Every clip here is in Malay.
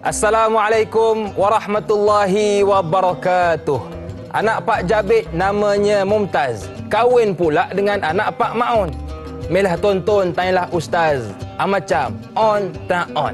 Assalamualaikum warahmatullahi wabarakatuh. Anak Pak Jabir namanya Mumtaz, kahwin pula dengan anak Pak Maun. Melah tonton, tanyalah Ustaz. Macam on tak on.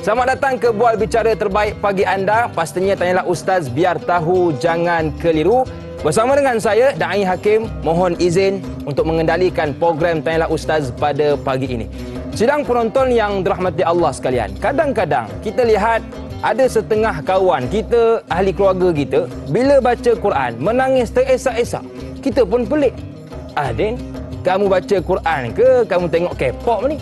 Selamat datang ke Bual Bicara Terbaik pagi anda. Pastinya tanyalah Ustaz biar tahu jangan keliru. Bersama dengan saya, Da'i Hakim, mohon izin untuk mengendalikan program Tanyalah Ustaz pada pagi ini. Sidang penonton yang dirahmati Allah sekalian, kadang-kadang kita lihat ada setengah kawan kita, ahli keluarga kita, bila baca Quran, menangis teresak-esak. Kita pun pelik. Din, kamu baca Quran ke? Kamu tengok K-pop ni?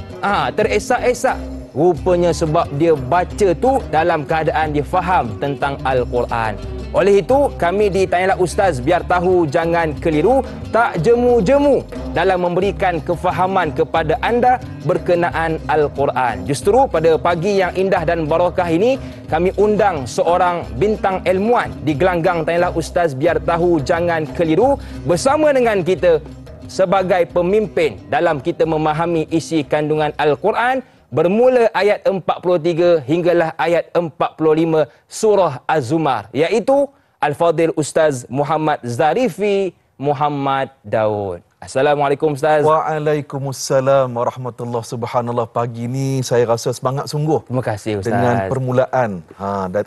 Teresak-esak. Rupanya sebab dia baca tu dalam keadaan dia faham tentang Al-Quran. Oleh itu, kami di Tanyalah Ustaz biar tahu jangan keliru, tak jemu-jemu dalam memberikan kefahaman kepada anda berkenaan Al-Quran. Justru pada pagi yang indah dan barakah ini, kami undang seorang bintang ilmuwan di gelanggang Tanyalah Ustaz biar tahu jangan keliru bersama dengan kita sebagai pemimpin dalam kita memahami isi kandungan Al-Quran, bermula ayat 43 hinggalah ayat 45 surah Az-Zumar, iaitu Al-Fadhil Ustaz Muhammad Zarifi Muhammad Daud. Assalamualaikum Ustaz. Waalaikumsalam warahmatullahi. Subhanallah, pagi ni saya rasa semangat sungguh. Terima kasih Ustaz. Dengan permulaan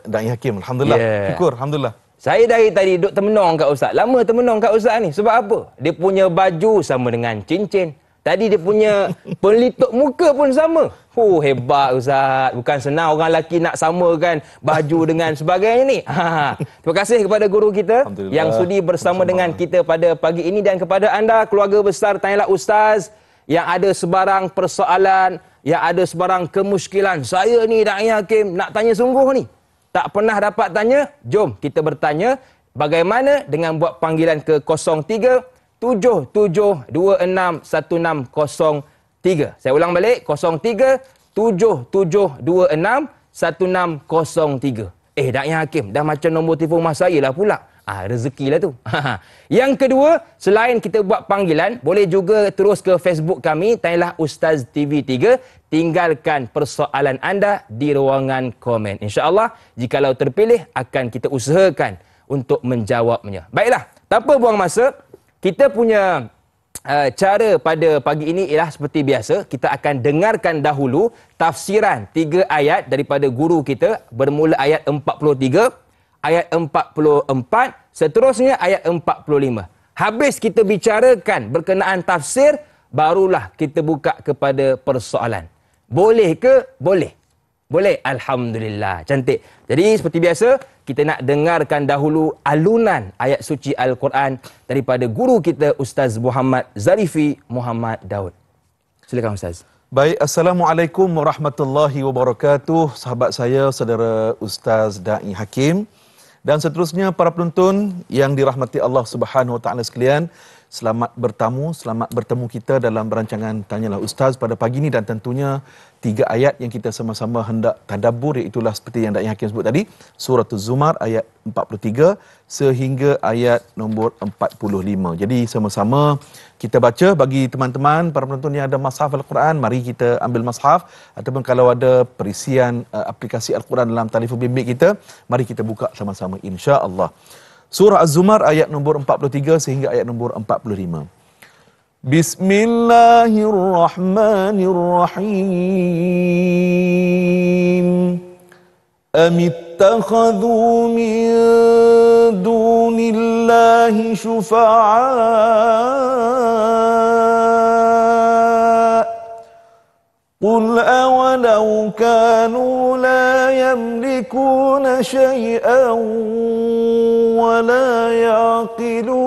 Da'i Hakim. Alhamdulillah. Syukur, alhamdulillah. Saya dari tadi duduk termenung kat Ustaz. Lama termenung kat Ustaz ni. Sebab apa? Dia punya baju sama dengan cincin. Tadi dia punya pelitup muka pun sama. Hebat Ustaz. Bukan senang orang lelaki nak samakan baju dengan sebagainya ni. Terima kasih kepada guru kita yang sudi bersama dengan kita pada pagi ini, dan kepada anda keluarga besar Tanyalah Ustaz yang ada sebarang persoalan, yang ada sebarang kemusykilan. Saya ni Da'i Hakim nak tanya sungguh ni, tak pernah dapat tanya. Jom kita bertanya. Bagaimana dengan buat panggilan ke 03 77261603. Saya ulang balik, 03 77261603. Da'i Hakim, dah macam nombor telefon rumah saya lah pula. Rezekilah tu. Yang kedua, selain kita buat panggilan, boleh juga terus ke Facebook kami, Tanyalah Ustaz TV3. Tinggalkan persoalan anda di ruangan komen. InsyaAllah, jikalau terpilih, akan kita usahakan untuk menjawabnya. Baiklah, tanpa buang masa, kita punya cara pada pagi ini ialah seperti biasa. Kita akan dengarkan dahulu tafsiran 3 ayat daripada guru kita, bermula ayat 43, ayat 44, seterusnya ayat 45. Habis kita bicarakan berkenaan tafsir, barulah kita buka kepada persoalan. Boleh ke? Boleh. Boleh? Alhamdulillah. Cantik. Jadi seperti biasa, kita nak dengarkan dahulu alunan ayat suci Al-Quran daripada guru kita Ustaz Muhammad Zarifi Muhammad Daud. Silakan Ustaz. Baik, Assalamualaikum warahmatullahi wabarakatuh. Sahabat saya, saudara Ustaz Da'i Hakim, dan seterusnya para penonton yang dirahmati Allah Subhanahu Wa Taala sekalian. Selamat bertemu kita dalam rancangan Tanyalah Ustaz pada pagi ini, dan tentunya 3 ayat yang kita sama-sama hendak tadabbur, iaitulah seperti yang Da'i Hakim sebut tadi, surah Az-Zumar ayat 43 sehingga ayat nombor 45. Jadi sama-sama kita baca. Bagi teman-teman para penonton yang ada mushaf Al-Quran, mari kita ambil mushaf, ataupun kalau ada perisian aplikasi Al-Quran dalam telefon bimbit kita, mari kita buka sama-sama insya-Allah. Surah Az-Zumar ayat nombor 43 sehingga ayat nombor 45. Bismillahirrahmanirrahim. Amittakhadhu min dunillahi syufa'a. Qul awalau kanu la yamlikuna syai'an wa la yaqilun.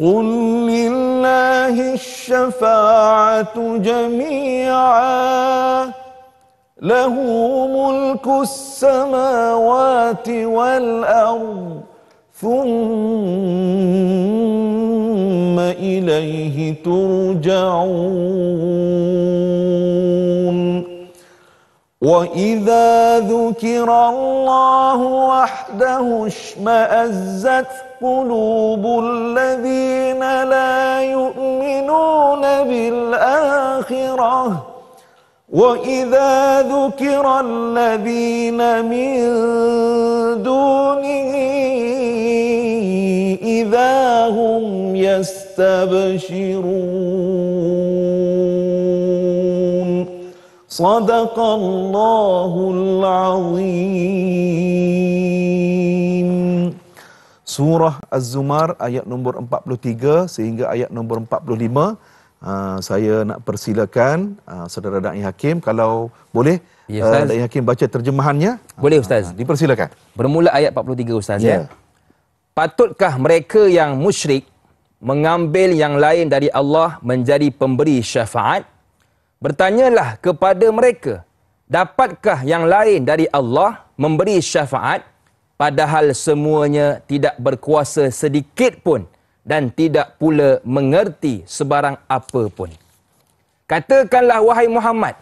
Qul lillahi syafa'atu jami'a. Lahu mulkus samawati wal ardh. Thumma ilaihi turja'un. وَإِذَا ذُكِرَ اللَّهُ وَحْدَهُ اشْمَأَزَّتْ قُلُوبُ الَّذِينَ لَا يُؤْمِنُونَ بِالْآخِرَةِ وَإِذَا ذُكِرَ الَّذِينَ مِن دُونِهِ إِذَا هُمْ يَسْتَبْشِرُونَ Sadaqallahul Azim. Surah Az-Zumar ayat nombor 43 sehingga ayat nombor 45. Saya nak persilakan saudara Da'i Hakim kalau boleh Da'i Hakim baca terjemahannya. Boleh Ustaz. Dipersilakan. Bermula ayat 43 Ustaz ya. Patutkah mereka yang musyrik mengambil yang lain dari Allah menjadi pemberi syafaat? Bertanyalah kepada mereka, dapatkah yang lain dari Allah memberi syafaat padahal semuanya tidak berkuasa sedikit pun dan tidak pula mengerti sebarang apa pun. Katakanlah wahai Muhammad,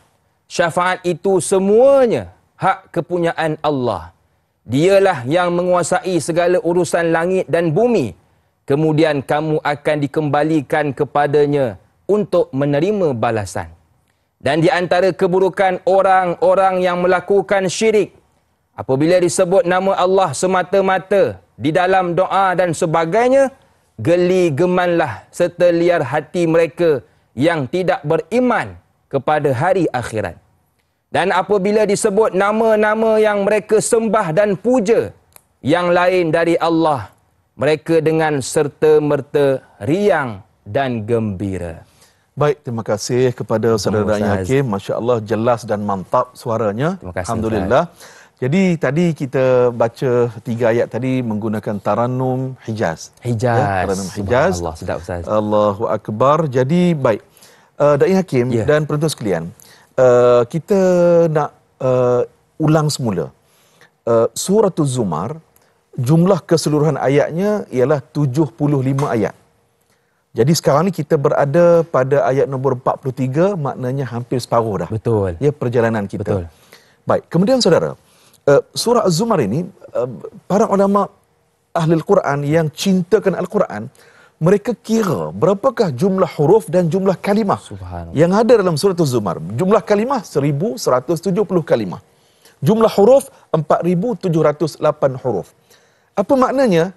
syafaat itu semuanya hak kepunyaan Allah. Dialah yang menguasai segala urusan langit dan bumi. Kemudian kamu akan dikembalikan kepadanya untuk menerima balasan. Dan di antara keburukan orang-orang yang melakukan syirik, apabila disebut nama Allah semata-mata di dalam doa dan sebagainya, geli gemanlah serta liar hati mereka yang tidak beriman kepada hari akhirat. Dan apabila disebut nama-nama yang mereka sembah dan puja yang lain dari Allah, mereka dengan serta-merta riang dan gembira. Baik, terima kasih kepada saudara Da'i Hakim. Masya Allah, jelas dan mantap suaranya. Terima kasih, Alhamdulillah. Jadi tadi kita baca 3 ayat tadi menggunakan Tarannum Hijaz. Hijaz. Ya, Tarannum Hijaz. Allah, sedap Ustaz. Allahu Akbar. Jadi baik, Da'i Hakim dan penonton sekalian, kita nak ulang semula. Surah Az-Zumar, jumlah keseluruhan ayatnya ialah 75 ayat. Jadi sekarang ni kita berada pada ayat nombor 43, maknanya hampir separuh dah. Betul. Ya, perjalanan kita. Betul. Baik, kemudian saudara, surah Az-Zumar ini, para ulama ahli Al-Quran yang cintakan Al-Quran, mereka kira berapakah jumlah huruf dan jumlah kalimah yang ada dalam surah Az-Zumar. Jumlah kalimah 1170 kalimah. Jumlah huruf 4708 huruf. Apa maknanya?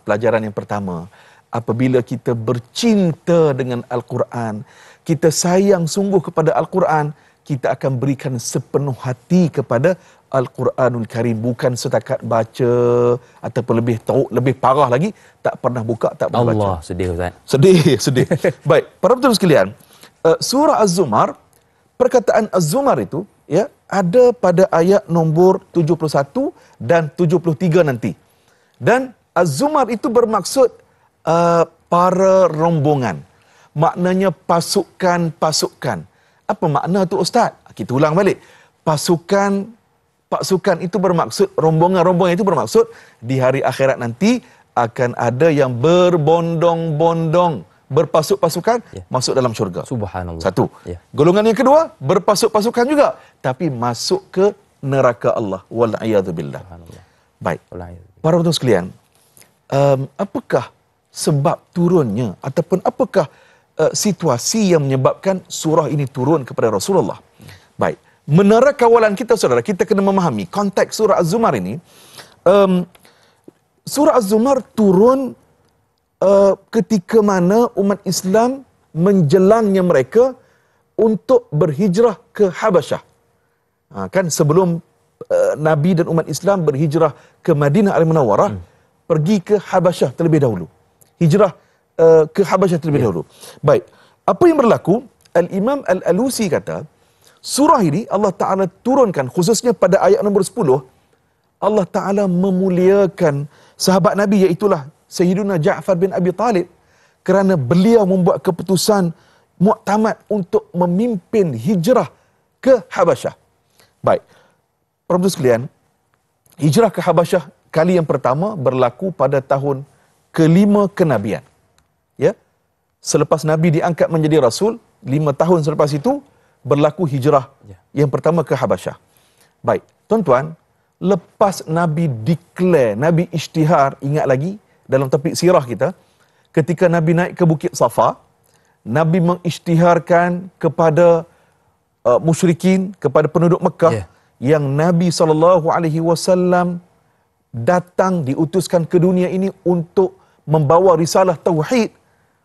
Pelajaran yang pertama, apabila kita bercinta dengan Al-Quran, kita sayang sungguh kepada Al-Quran, kita akan berikan sepenuh hati kepada Al-Quranul Karim. Bukan setakat baca ataupun lebih tahu, lebih parah lagi, tak pernah buka, tak pernah baca. Allah, sedih Ustaz. Sedih. Baik, para penonton sekalian, surah Az-Zumar, perkataan Az-Zumar itu ya ada pada ayat nombor 71 dan 73 nanti. Dan Az-Zumar itu bermaksud para rombongan. Maknanya pasukan-pasukan. Apa makna tu Ustaz? Kita ulang balik. Pasukan itu bermaksud, rombongan-rombongan itu bermaksud di hari akhirat nanti akan ada yang berbondong-bondong, berpasuk-pasukan masuk dalam syurga. Subhanallah. Satu. Golongan yang kedua, berpasuk-pasukan juga, tapi masuk ke neraka Allah. Wal'iyadzubillah. Baik. Para penonton sekalian, apakah sebab turunnya ataupun apakah situasi yang menyebabkan surah ini turun kepada Rasulullah? Baik, menara kawalan kita saudara, kita kena memahami konteks surah Az-Zumar ini. Surah Az-Zumar turun ketika mana umat Islam menjelangnya mereka untuk berhijrah ke Habasyah. Kan sebelum Nabi dan umat Islam berhijrah ke Madinah Al-Munawwarah, pergi ke Habasyah terlebih dahulu. Hijrah ke Habasyah terlebih dahulu. Baik, apa yang berlaku? Al-Imam Al-Alusi kata, surah ini Allah Ta'ala turunkan khususnya pada ayat nombor 10. Allah Ta'ala memuliakan sahabat Nabi, iaitulah Sayyiduna Ja'far bin Abi Talib, kerana beliau membuat keputusan muktamad untuk memimpin hijrah ke Habasyah. Baik, para sekalian, hijrah ke Habasyah kali yang pertama berlaku pada tahun kelima kenabian. Ya, selepas Nabi diangkat menjadi Rasul, 5 tahun selepas itu, berlaku hijrah yang pertama ke Habasyah. Baik, tuan-tuan, lepas Nabi declare, Nabi isytihar, ingat lagi dalam topik sirah kita, ketika Nabi naik ke Bukit Safa, Nabi mengisytiharkan kepada musyrikin, kepada penduduk Mekah, yang Nabi SAW datang diutuskan ke dunia ini untuk membawa risalah tauhid.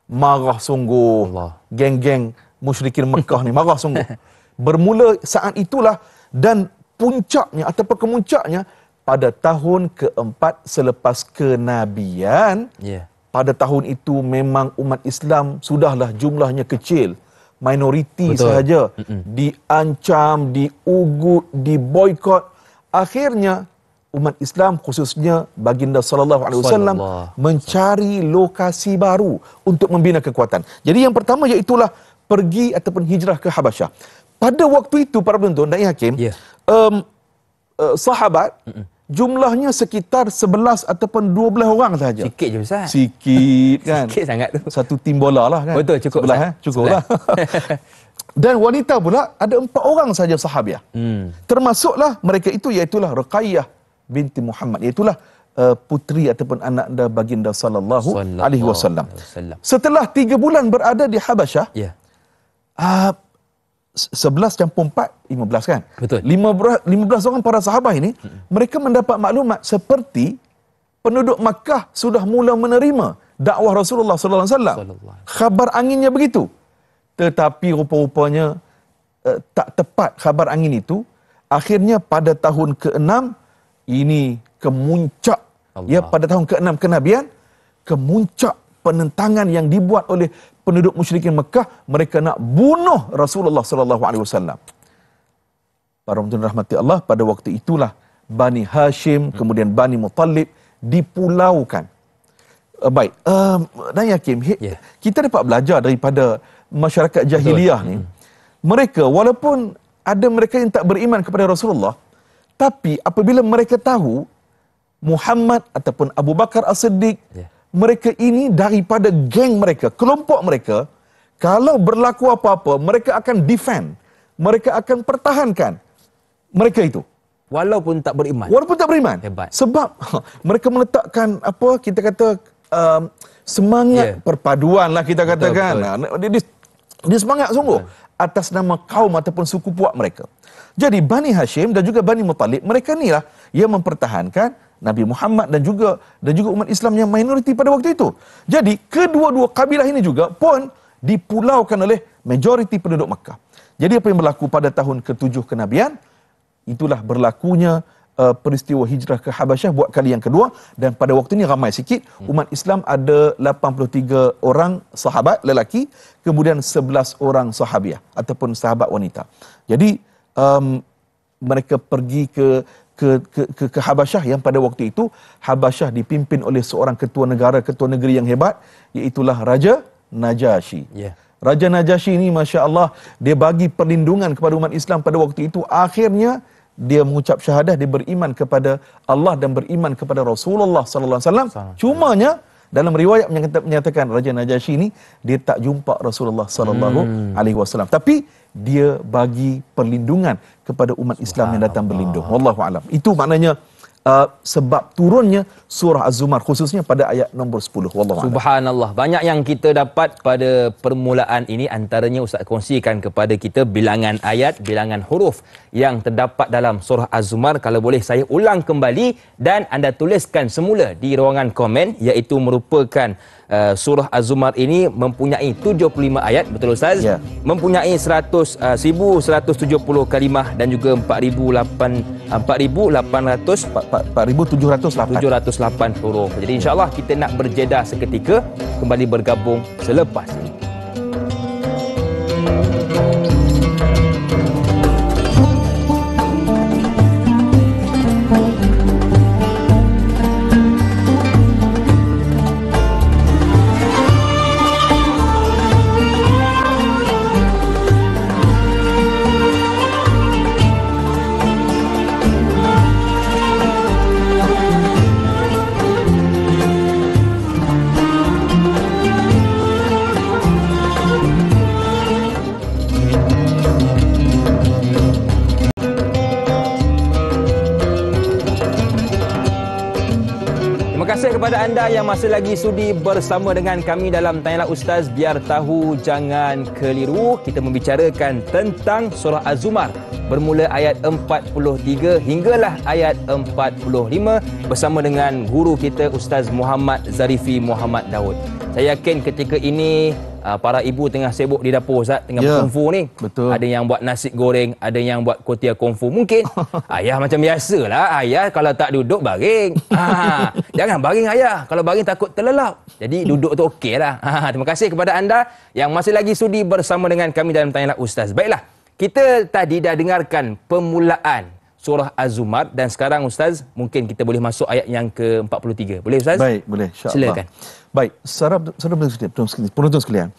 Marah sungguh geng-geng musyrikin Mekah ni, marah sungguh. Bermula saat itulah, dan puncaknya ataupun kemuncaknya pada tahun keempat selepas kenabian. Pada tahun itu memang umat Islam sudahlah jumlahnya kecil, minoriti sahaja, diancam, diugut, diboikot. Akhirnya umat Islam, khususnya baginda sallallahu alaihi wasallam, mencari lokasi baru untuk membina kekuatan. Jadi yang pertama iaitulah pergi ataupun hijrah ke Habasyah. Pada waktu itu para penonton dan hakim, sahabat jumlahnya sekitar 11 ataupun 12 orang sahaja. Sikit je Ustaz. Sikit kan. Sikit sangat tu. Satu tim bola lah kan. Betul, cukup. Sebelah, cukup lah. Dan wanita pula ada 4 orang saja sahabiah. Termasuklah mereka itu iaitulah Ruqayyah binti Muhammad, iaitulah putri ataupun anak baginda sallallahu alaihi wasallam. Setelah 3 bulan berada di Habasyah, 11 campur 4, 15 kan? Betul. 15 orang para sahabat ini, mereka mendapat maklumat seperti penduduk Makkah sudah mula menerima dakwah Rasulullah sallallahu alaihi wasallam. Khabar anginnya begitu. Tetapi rupa-rupanya tak tepat khabar angin itu. Akhirnya pada tahun ke-6, ini kemuncak, ya, pada tahun ke-6 kenabian, kemuncak penentangan yang dibuat oleh penduduk musyrikin Mekah. Mereka nak bunuh Rasulullah sallallahu alaihi wasallam. Para penonton rahmati Allah, pada waktu itulah Bani Hashim, kemudian Bani Muttalib dipulaukan. Baik, dan Hakim, kita dapat belajar daripada masyarakat jahiliyah ni. Mereka, walaupun ada mereka yang tak beriman kepada Rasulullah, tapi apabila mereka tahu Muhammad ataupun Abu Bakar As-Siddiq, mereka ini daripada geng mereka, kelompok mereka, kalau berlaku apa-apa, mereka akan defend, mereka akan pertahankan mereka itu. Walaupun tak beriman. Hebat. Sebab mereka meletakkan apa kita kata semangat perpaduan lah kita katakan. Dia semangat sungguh atas nama kaum ataupun suku puak mereka. Jadi Bani Hashim dan juga Bani Muttalib, mereka inilah yang mempertahankan Nabi Muhammad dan juga umat Islam yang minoriti pada waktu itu. Jadi kedua-dua kabilah ini juga pun dipulaukan oleh majoriti penduduk Makkah. Jadi apa yang berlaku pada tahun ke-7 kenabian, itulah berlakunya peristiwa hijrah ke Habasyah buat kali yang kedua. Dan pada waktu ini ramai sikit, umat Islam ada 83 orang sahabat lelaki, kemudian 11 orang sahabiah ataupun sahabat wanita. Jadi mereka pergi ke Habasyah, yang pada waktu itu Habasyah dipimpin oleh seorang ketua negeri yang hebat, iaitulah Raja Najasyi. Raja Najasyi ini, Masya Allah, dia bagi perlindungan kepada umat Islam pada waktu itu. Akhirnya dia mengucap syahadah, dia beriman kepada Allah dan beriman kepada Rasulullah sallallahu alaihi wasallam. Cumanya dalam riwayat menyatakan Raja Najasyi ini dia tak jumpa Rasulullah sallallahu alaihi wasallam, tapi dia bagi perlindungan kepada umat Islam yang datang berlindung. Wallahu alam. Itu maknanya sebab turunnya surah Az-Zumar, khususnya pada ayat nombor 10. Wallahu alam. Subhanallah. Banyak yang kita dapat pada permulaan ini. Antaranya Ustaz kongsikan kepada kita bilangan ayat, bilangan huruf yang terdapat dalam surah Az-Zumar. Kalau boleh saya ulang kembali dan anda tuliskan semula di ruangan komen, iaitu merupakan surah Az-Zumar ini mempunyai 75 ayat, betul Ustaz? Mempunyai 1170 kalimah dan juga 4,708 huruf. Jadi insya-Allah kita nak berjeda seketika, kembali bergabung selepas ini. kepada anda yang masih lagi sudi bersama dengan kami dalam Tanyalah Ustaz. Biar tahu jangan keliru. Kita membicarakan tentang surah Az-Zumar bermula ayat 43 hinggalah ayat 45 bersama dengan guru kita Ustaz Muhammad Zarifi Muhammad Daud. Saya yakin ketika ini para ibu tengah sibuk di dapur Ustaz, tengah berkongfu ni. Betul. Ada yang buat nasi goreng, ada yang buat kutia kongfu. Mungkin ayah macam biasalah, ayah kalau tak duduk baring. Jangan baring ayah, kalau baring takut terlelap. Jadi duduk tu okeylah. Terima kasih kepada anda yang masih lagi sudi bersama dengan kami dalam Tanyalah Ustaz. Baiklah, kita tadi dah dengarkan permulaan surah Az-Zumar dan sekarang Ustaz mungkin kita boleh masuk ayat yang ke-43. Boleh Ustaz? Baik, boleh. InsyaAllah. Silakan. Baik, penonton sekalian.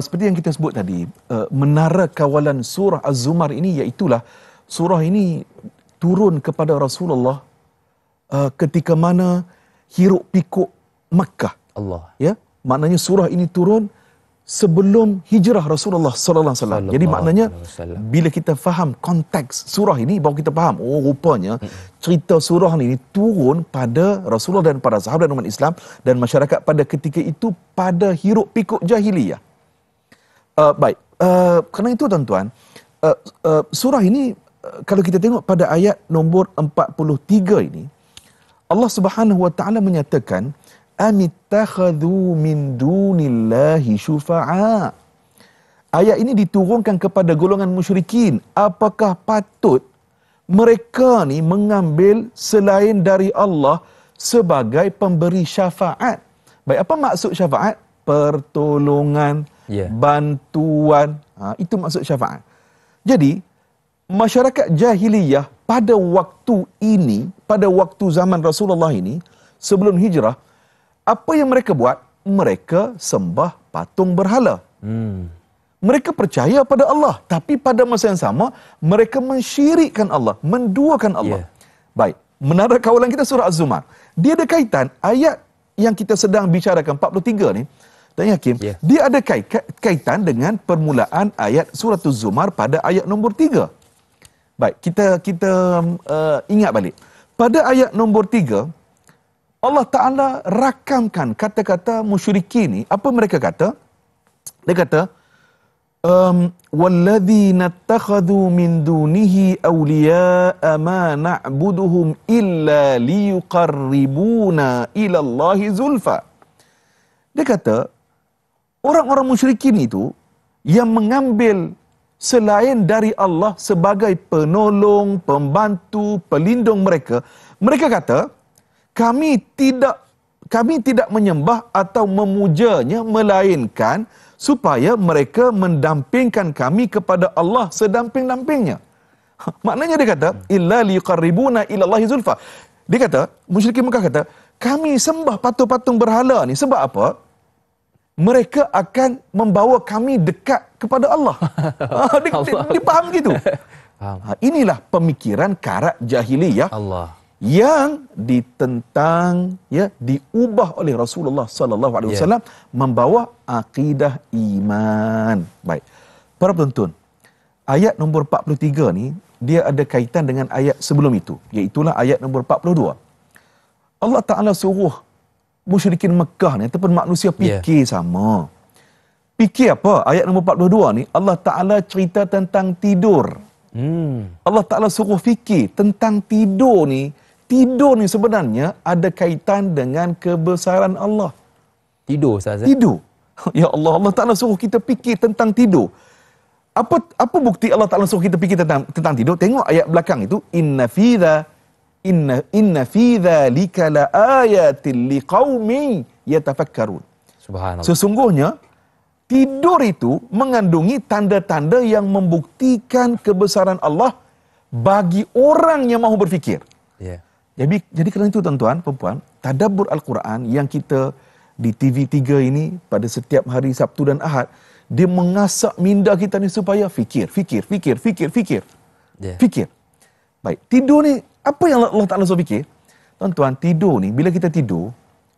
Seperti yang kita sebut tadi, menara kawalan surah Az-Zumar ini iaitulah surah ini turun kepada Rasulullah ketika mana hiruk pikuk Makkah. Allah. Ya, maknanya surah ini turun sebelum hijrah Rasulullah sallallahu alaihi wasallam. Jadi maknanya bila kita faham konteks surah ini baru kita faham, oh rupanya cerita surah ini turun pada Rasulullah dan para sahabat umat Islam dan masyarakat pada ketika itu pada hiruk pikuk jahiliyah. Baik, kerana itu tuan-tuan, surah ini kalau kita tengok pada ayat nombor 43 ini, Allah Subhanahu wa taala menyatakan amittakhadhu min dunillahi syufa'a. Ayat ini diturunkan kepada golongan musyrikin. Apakah patut mereka ni mengambil selain dari Allah sebagai pemberi syafaat? Baik, apa maksud syafaat? Pertolongan, bantuan. Itu maksud syafaat. Jadi, masyarakat jahiliyah pada waktu ini, pada waktu zaman Rasulullah ini, sebelum hijrah, apa yang mereka buat? Mereka sembah patung berhala. Mereka percaya pada Allah. Tapi pada masa yang sama, mereka mensyirikkan Allah. Menduakan Allah. Baik. Menara kawalan kita surah Az-Zumar. Dia ada kaitan, ayat yang kita sedang bicarakan, 43 ni, Tuan Hakim, dia ada kaitan dengan permulaan ayat surah Az-Zumar pada ayat nombor 3. Baik, kita ingat balik. Pada ayat nombor 3, Allah Ta'ala rakamkan kata-kata musyrikin ni. Apa mereka kata? Dia kata, وَالَّذِينَ اتَّخَذُوا مِن دُونِهِ أَوْلِيَاءَ مَا نَعْبُدُهُمْ إِلَّا لِيُقَرِّبُونَا إِلَى اللَّهِ زُلْفَى. Dia kata, orang-orang musyrikin itu yang mengambil selain dari Allah sebagai penolong, pembantu, pelindung mereka, mereka kata, kami tidak menyembah atau memujanya melainkan supaya mereka mendampingkan kami kepada Allah sedamping-dampingnya. Maknanya dia kata illa liqarribuna ila Allahi zulfa. Dia kata, musyrikin Mekah kata, kami sembah patung-patung berhala ni sebab apa? Mereka akan membawa kami dekat kepada Allah. Dia faham gitu. Inilah pemikiran karat jahiliyah Allah yang ditentang, diubah oleh Rasulullah sallallahu alaihi wasallam membawa akidah iman. Baik. Para penonton, ayat nombor 43 ni dia ada kaitan dengan ayat sebelum itu, iaitu ayat nombor 42. Allah Taala suruh musyrikin Mekah ni ataupun manusia fikir sama. Fikir apa? Ayat nombor 42 ni Allah Taala cerita tentang tidur. Allah Taala suruh fikir tentang tidur ni. Tidur ni sebenarnya ada kaitan dengan kebesaran Allah. Tidur Ustaz? Tidur. Ya Allah, Allah Ta'ala suruh kita fikir tentang tidur. Apa bukti Allah Ta'ala suruh kita fikir tentang tidur? Tengok ayat belakang itu. Inna fi dzalika la ayatin liqaumin yatafakkarun. Subhanallah. Sesungguhnya tidur itu mengandungi tanda-tanda yang membuktikan kebesaran Allah bagi orang yang mahu berfikir. Jadi kerana itu tuan-tuan, perempuan, tadabbur Al-Quran yang kita di TV3 ini pada setiap hari Sabtu dan Ahad, dia mengasak minda kita ni supaya fikir. Fikir. Baik, tidur ni, apa yang Allah Ta'ala suruh fikir? Tuan-tuan, tidur ni, bila kita tidur,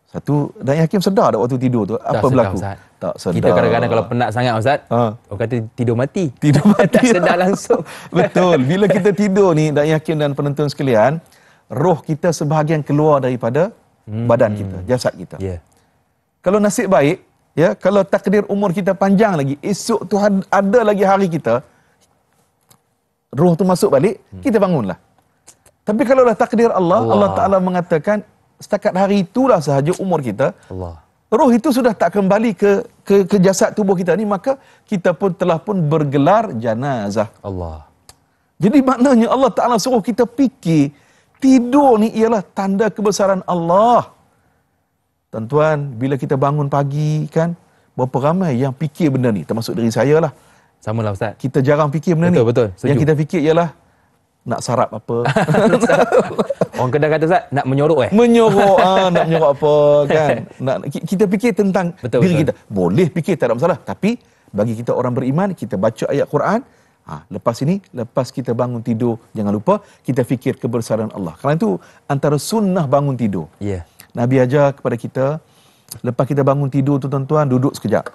satu, dan Hakim sedar tak waktu tidur tu, apa berlaku? Tak sedar. Kita kadang-kadang kalau penat sangat Ustaz, orang kata tidur mati. Tak sedar langsung. Betul, bila kita tidur ni, dan Hakim dan penonton sekalian, roh kita sebahagian keluar daripada badan kita, jasad kita. Ya. Kalau nasib baik, ya, kalau takdir umur kita panjang lagi, esok tu ada lagi hari kita, roh tu masuk balik, kita bangunlah. Tapi kalau dah takdir Allah Ta'ala mengatakan, setakat hari itulah sahaja umur kita, roh itu sudah tak kembali ke jasad tubuh kita ni, maka kita pun telah pun bergelar janazah. Jadi maknanya Allah Ta'ala suruh kita fikir, tidur ni ialah tanda kebesaran Allah. Tuan-tuan, bila kita bangun pagi kan, berapa ramai yang fikir benda ni, termasuk diri saya lah. Sama lah Ustaz. Kita jarang fikir benda ni. Betul. Yang kita fikir ialah nak sarap apa. Orang Kedah kata Ustaz, nak menyorok Menyorok, nak menyorok apa kan. Kita fikir tentang diri kita. Boleh fikir, tak ada masalah. Tapi bagi kita orang beriman, kita baca ayat Quran. Lepas kita bangun tidur, jangan lupa kita fikir kebesaran Allah. Kerana itu antara sunnah bangun tidur. Nabi ajar kepada kita, lepas kita bangun tidur tu tuan-tuan, duduk sekejap.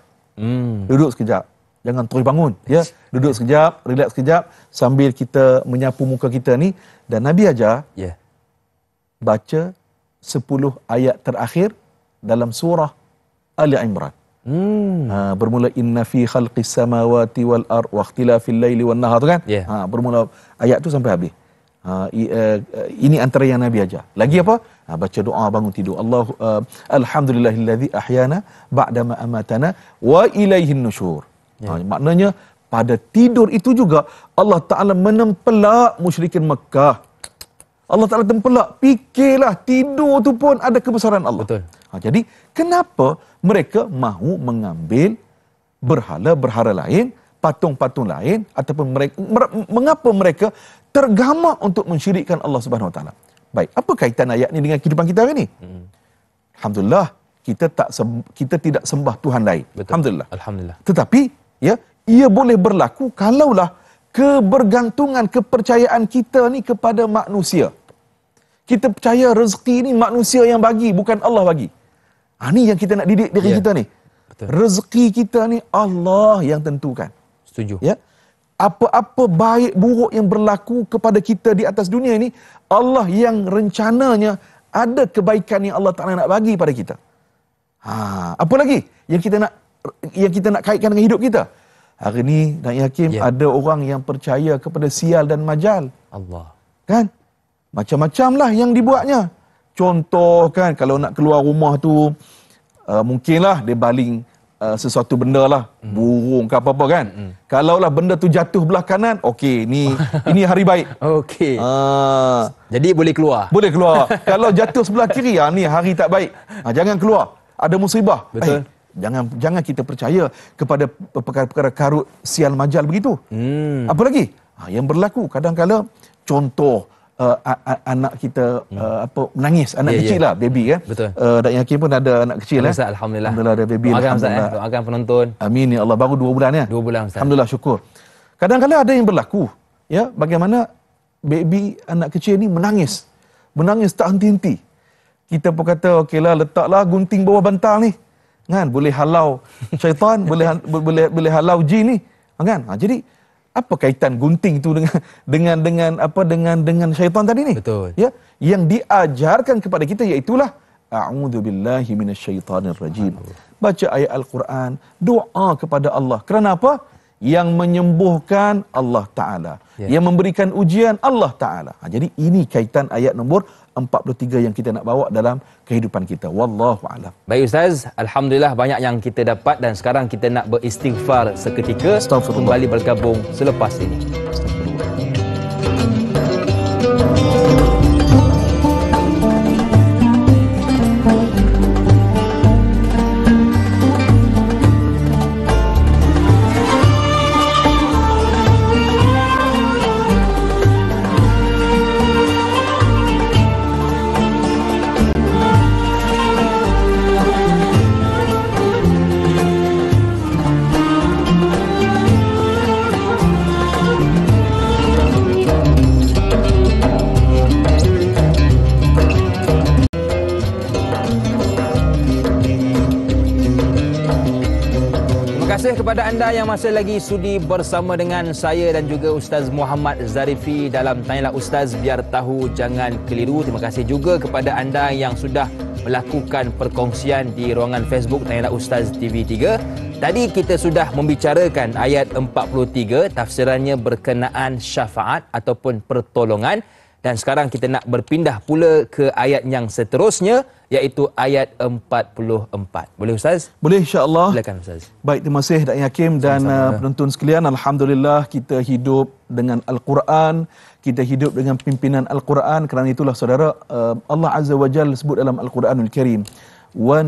Duduk sekejap. Jangan terus bangun, ya. Duduk sekejap, relax sekejap sambil kita menyapu muka kita ni. Dan Nabi ajar baca 10 ayat terakhir dalam surah Ali Imran. Bermula inna fi khalqis samawati wal ard wa ikhtilafil laili wan nahar tu kan. Bermula ayat tu sampai habis. Ini antara yang Nabi ajar. Lagi apa? Baca doa bangun tidur. Alhamdulillahillazi ahyana ba'da ma amatana wa ilaihin nusyur. Maknanya pada tidur itu juga Allah Ta'ala menempelak musyrikin Mekah. Allah Ta'ala tempelak. Fikirlah, tidur tu pun ada kebesaran Allah. Jadi kenapa mereka mahu mengambil berhala-berhala lain, patung-patung lain, ataupun mengapa mereka tergamak untuk mensyirikkan Allah Subhanahu Wa Taala? Baik, apa kaitan ayat ni dengan kehidupan kita hari ini? Alhamdulillah, kita tidak sembah Tuhan lain. Alhamdulillah. Tetapi ya, ia boleh berlaku kalaulah kebergantungan kepercayaan kita ni kepada manusia. Kita percaya rezeki ni manusia yang bagi, bukan Allah bagi. Ni yang kita nak didik diri kita ni. Rezeki kita ni Allah yang tentukan. Setuju. Ya. Apa-apa baik buruk yang berlaku kepada kita di atas dunia ini, Allah yang rencananya ada kebaikan yang Allah Ta'ala nak bagi pada kita. Apa lagi yang kita nak kaitkan dengan hidup kita? Hari ni Da'i Hakim, ada orang yang percaya kepada sial dan majal. Kan? Macam-macam lah yang dibuatnya. Contoh kan, kalau nak keluar rumah tu, mungkinlah dia baling sesuatu benda lah, burung ke apa-apa kan. Kalaulah benda tu jatuh belah kanan, okey, ini hari baik. Jadi boleh keluar. Boleh keluar. Kalau jatuh sebelah kiri, ni hari tak baik. Jangan keluar. Ada musibah. Betul. Jangan kita percaya kepada perkara-perkara karut sial majal begitu. Apa lagi? Yang berlaku kadang-kala, contoh anak kita menangis, anak kecil lah, baby kan. Da'i Hakim pun ada anak kecil Ustaz, Alhamdulillah. Alhamdulillah ada baby. Doakan penonton. Amin ya Allah, baru 2 bulan ya. 2 bulan Ustaz. Alhamdulillah, syukur. Kadang-kadang ada yang berlaku, ya, bagaimana baby anak kecil ni menangis tak henti-henti. Kita pun kata okeylah, letaklah gunting bawah bantal ni. Kan, boleh halau syaitan, boleh halau jin ni. Kan? Jadi apa kaitan gunting tu dengan syaitan tadi ni? Betul. Ya, yang diajarkan kepada kita iaitulah a'udzubillahi minasyaitanirrajim. Baca ayat Al-Quran, doa kepada Allah. Kerana apa? Yang menyembuhkan Allah Ta'ala. Yang memberikan ujian Allah Ta'ala. Jadi ini kaitan ayat nombor 43 yang kita nak bawa dalam kehidupan kita. Wallahu a'lam. Baik Ustaz, Alhamdulillah banyak yang kita dapat dan sekarang kita nak beristighfar seketika, kembali bergabung selepas ini. Kepada anda yang masih lagi sudi bersama dengan saya dan juga Ustaz Muhammad Zarifi dalam Tanyalah Ustaz, biar tahu jangan keliru. Terima kasih juga kepada anda yang sudah melakukan perkongsian di ruangan Facebook Tanyalah Ustaz TV3. Tadi kita sudah membicarakan ayat 43, tafsirannya berkenaan syafaat ataupun pertolongan. Dan sekarang kita nak berpindah pula ke ayat yang seterusnya, iaitu ayat 44. Boleh Ustaz? Boleh, insya-Allah. Silakan Ustaz. Baik, terima kasih Da'i Hakim dan penonton sekalian. Alhamdulillah kita hidup dengan Al-Quran, kita hidup dengan pimpinan Al-Quran. Kerana itulah saudara, Allah Azza wa Jalla sebut dalam Al-Quranul Karim, wa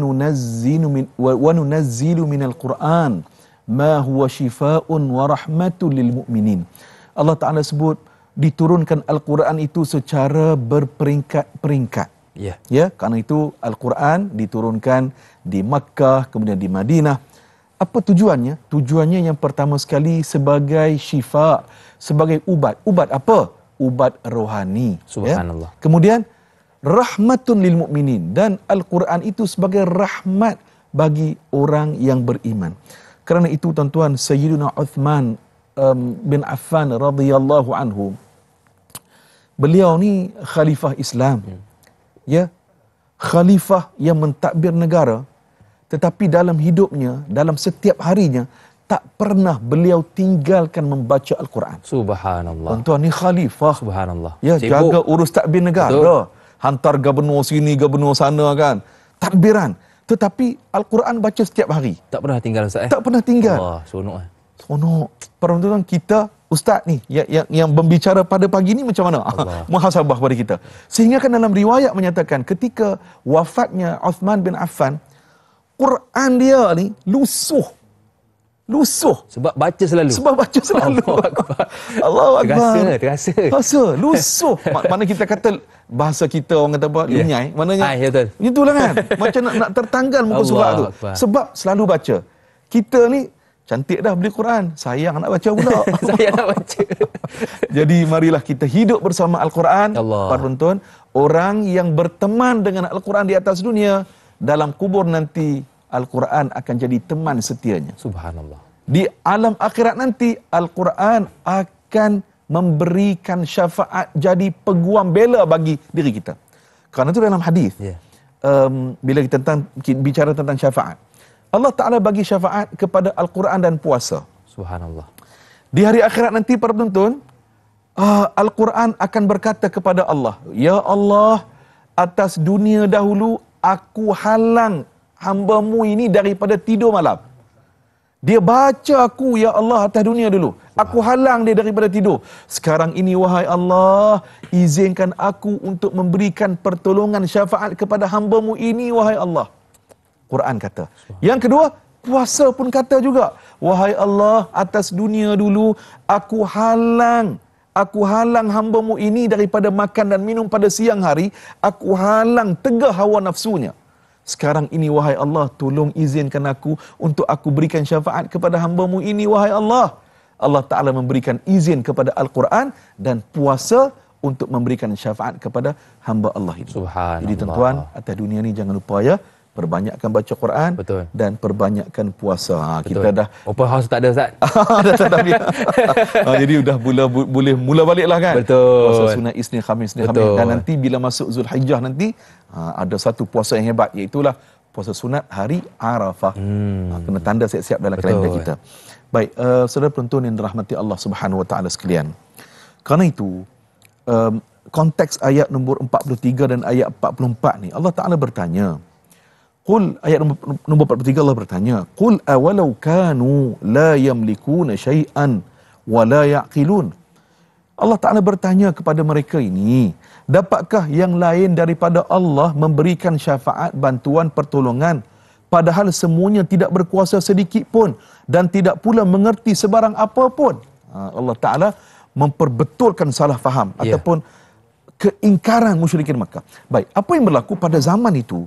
nunazzilu minal Quran ma huwa shifaa'un wa rahmatun lil mu'minin. Allah Ta'ala sebut diturunkan Al-Quran itu secara berperingkat-peringkat. Ya. Ya, kerana itu Al-Quran diturunkan di Makkah, kemudian di Madinah. Apa tujuannya? Tujuannya yang pertama sekali sebagai syifa, sebagai ubat. Ubat apa? Ubat rohani. Subhanallah. Ya? Kemudian rahmatun lil mukminin, dan Al-Quran itu sebagai rahmat bagi orang yang beriman. Kerana itu tuan-tuan, Sayyidina Uthman bin Affan radhiyallahu anhu, beliau ni khalifah Islam, ya, khalifah yang mentadbir negara, tetapi dalam hidupnya, dalam setiap harinya, tak pernah beliau tinggalkan membaca Al-Quran. Subhanallah. Tuan-tuan, ni khalifah, Subhanallah. ya, Sibuk. jaga urus tadbir negara. Betul. Hantar gubernur sini, gubernur sana kan, tadbiran. Tetapi Al-Quran baca setiap hari. Tak pernah tinggal Ustaz. Tak pernah tinggal. Allah, seronok. Seronok. Tuan-tuan, kita Ustaz ni yang berbicara pada pagi ni macam mana? Muhasabah pada kita. Sehingga kan dalam riwayat menyatakan ketika wafatnya Uthman bin Affan, Quran dia ni lusuh. Sebab baca selalu. Allahu Akbar. Allahu Akbar. Terasa lusuh. Mana kita kata, bahasa kita orang kata apa? Lunyai. Maknanya ya, betul. itulah kan. Macam nak tertanggal muka surat tu. Akbar. Sebab selalu baca. Kita ni cantik dah beli Quran, sayang nak baca pula. Saya nak baca. Jadi marilah kita hidup bersama Al-Quran. Allah. Para penonton, orang yang berteman dengan Al-Quran di atas dunia, dalam kubur nanti Al-Quran akan jadi teman setianya. Subhanallah. Di alam akhirat nanti Al-Quran akan memberikan syafaat, jadi peguam bela bagi diri kita. Kerana itu dalam hadis, bila kita bicara tentang syafaat, Allah Ta'ala bagi syafaat kepada Al-Quran dan puasa. Subhanallah. Di hari akhirat nanti para penonton, Al-Quran akan berkata kepada Allah, ya Allah, atas dunia dahulu aku halang hamba-Mu ini daripada tidur malam. Dia baca aku, ya Allah, atas dunia dulu. Aku halang dia daripada tidur. Sekarang ini, wahai Allah, izinkan aku untuk memberikan pertolongan syafaat kepada hamba-Mu ini, wahai Allah. Quran kata. Yang kedua, puasa pun kata juga, wahai Allah, atas dunia dulu aku halang hamba-Mu ini daripada makan dan minum pada siang hari. Aku halang tegah hawa nafsunya. Sekarang ini, wahai Allah, tolong izinkan aku untuk aku berikan syafaat kepada hamba-Mu ini, wahai Allah. Allah Ta'ala memberikan izin kepada Al-Quran dan puasa untuk memberikan syafaat kepada hamba Allah itu. Subhanallah. Jadi tuan-tuan, atas dunia ni jangan lupa ya, perbanyakkan baca Quran. Betul. Dan perbanyakkan puasa. Betul. Kita dah open house tak ada Ustaz. dah tak ada. Jadi dah boleh mula balik lah kan. Betul. Puasa sunat Isnin Khamis. Dan nanti bila masuk Zulhijjah nanti ada satu puasa yang hebat, iaitulah puasa sunat hari Arafah. Kena tanda siap-siap dalam kalender kita. Baik, saudara penonton yang dirahmati Allah Subhanahu Wa Taala sekalian. Kerana itu konteks ayat nombor 43 dan ayat 44 ni, Allah Taala bertanya, Qul, ayat nombor 43 Allah bertanya, Qul awalau kanu la yamlikuna syai'an wa la ya'qilun. Allah Ta'ala bertanya kepada mereka ini, dapatkah yang lain daripada Allah memberikan syafaat, bantuan, pertolongan, padahal semuanya tidak berkuasa sedikit pun dan tidak pula mengerti sebarang apa pun? Allah Ta'ala memperbetulkan salah faham ataupun keingkaran musyrikin Makkah. Baik, apa yang berlaku pada zaman itu?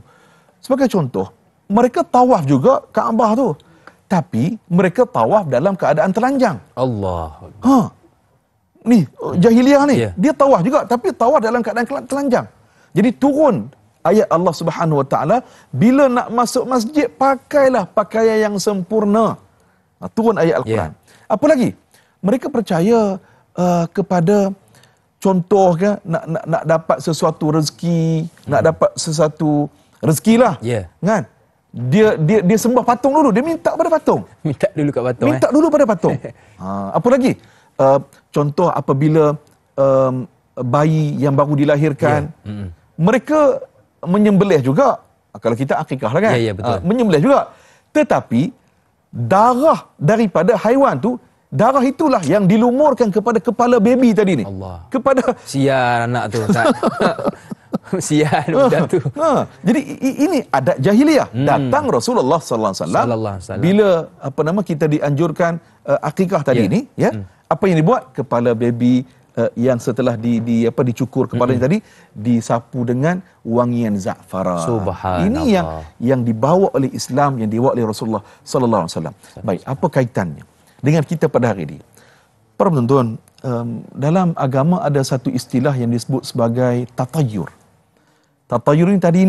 Sebagai contoh, mereka tawaf juga Kaabah tu. Tapi mereka tawaf dalam keadaan telanjang. Allah. Ni jahiliah ni, dia tawaf juga tapi tawaf dalam keadaan telanjang. Jadi turun ayat Allah Subhanahu Wa Taala, bila nak masuk masjid pakailah pakaian yang sempurna. Turun ayat Al-Quran. Apa lagi? Mereka percaya kepada contoh ke, nak dapat sesuatu rezeki, nak dapat sesuatu rezeki lah. Ya. Kan? Dia sembah patung dulu, dia minta pada patung. Minta dulu kat patung. Minta dulu pada patung. Apa lagi? Contoh apabila bayi yang baru dilahirkan, mereka menyembelih juga. Kalau kita akikah lah kan? Ya, ya, betul. Menyembelih juga. Tetapi darah daripada haiwan tu, darah itulah yang dilumurkan kepada kepala baby tadi ni. Allah. Kepada Sial anak tu, Ustaz. Sial budak tu. Jadi ini adat jahiliah. Datang Rasulullah sallallahu alaihi wasallam bila kita dianjurkan akikah tadi ni, ya. Apa yang dibuat? Kepala baby yang setelah dicukur kepalanya tadi disapu dengan wangian za'faran. Subhanallah. Ini yang dibawa oleh Islam, yang dibawa oleh Rasulullah sallallahu alaihi wasallam. Baik, apa kaitannya dengan kita pada hari ini? Para penonton, dalam agama ada satu istilah yang disebut sebagai tatayur. Tatayur ini tadi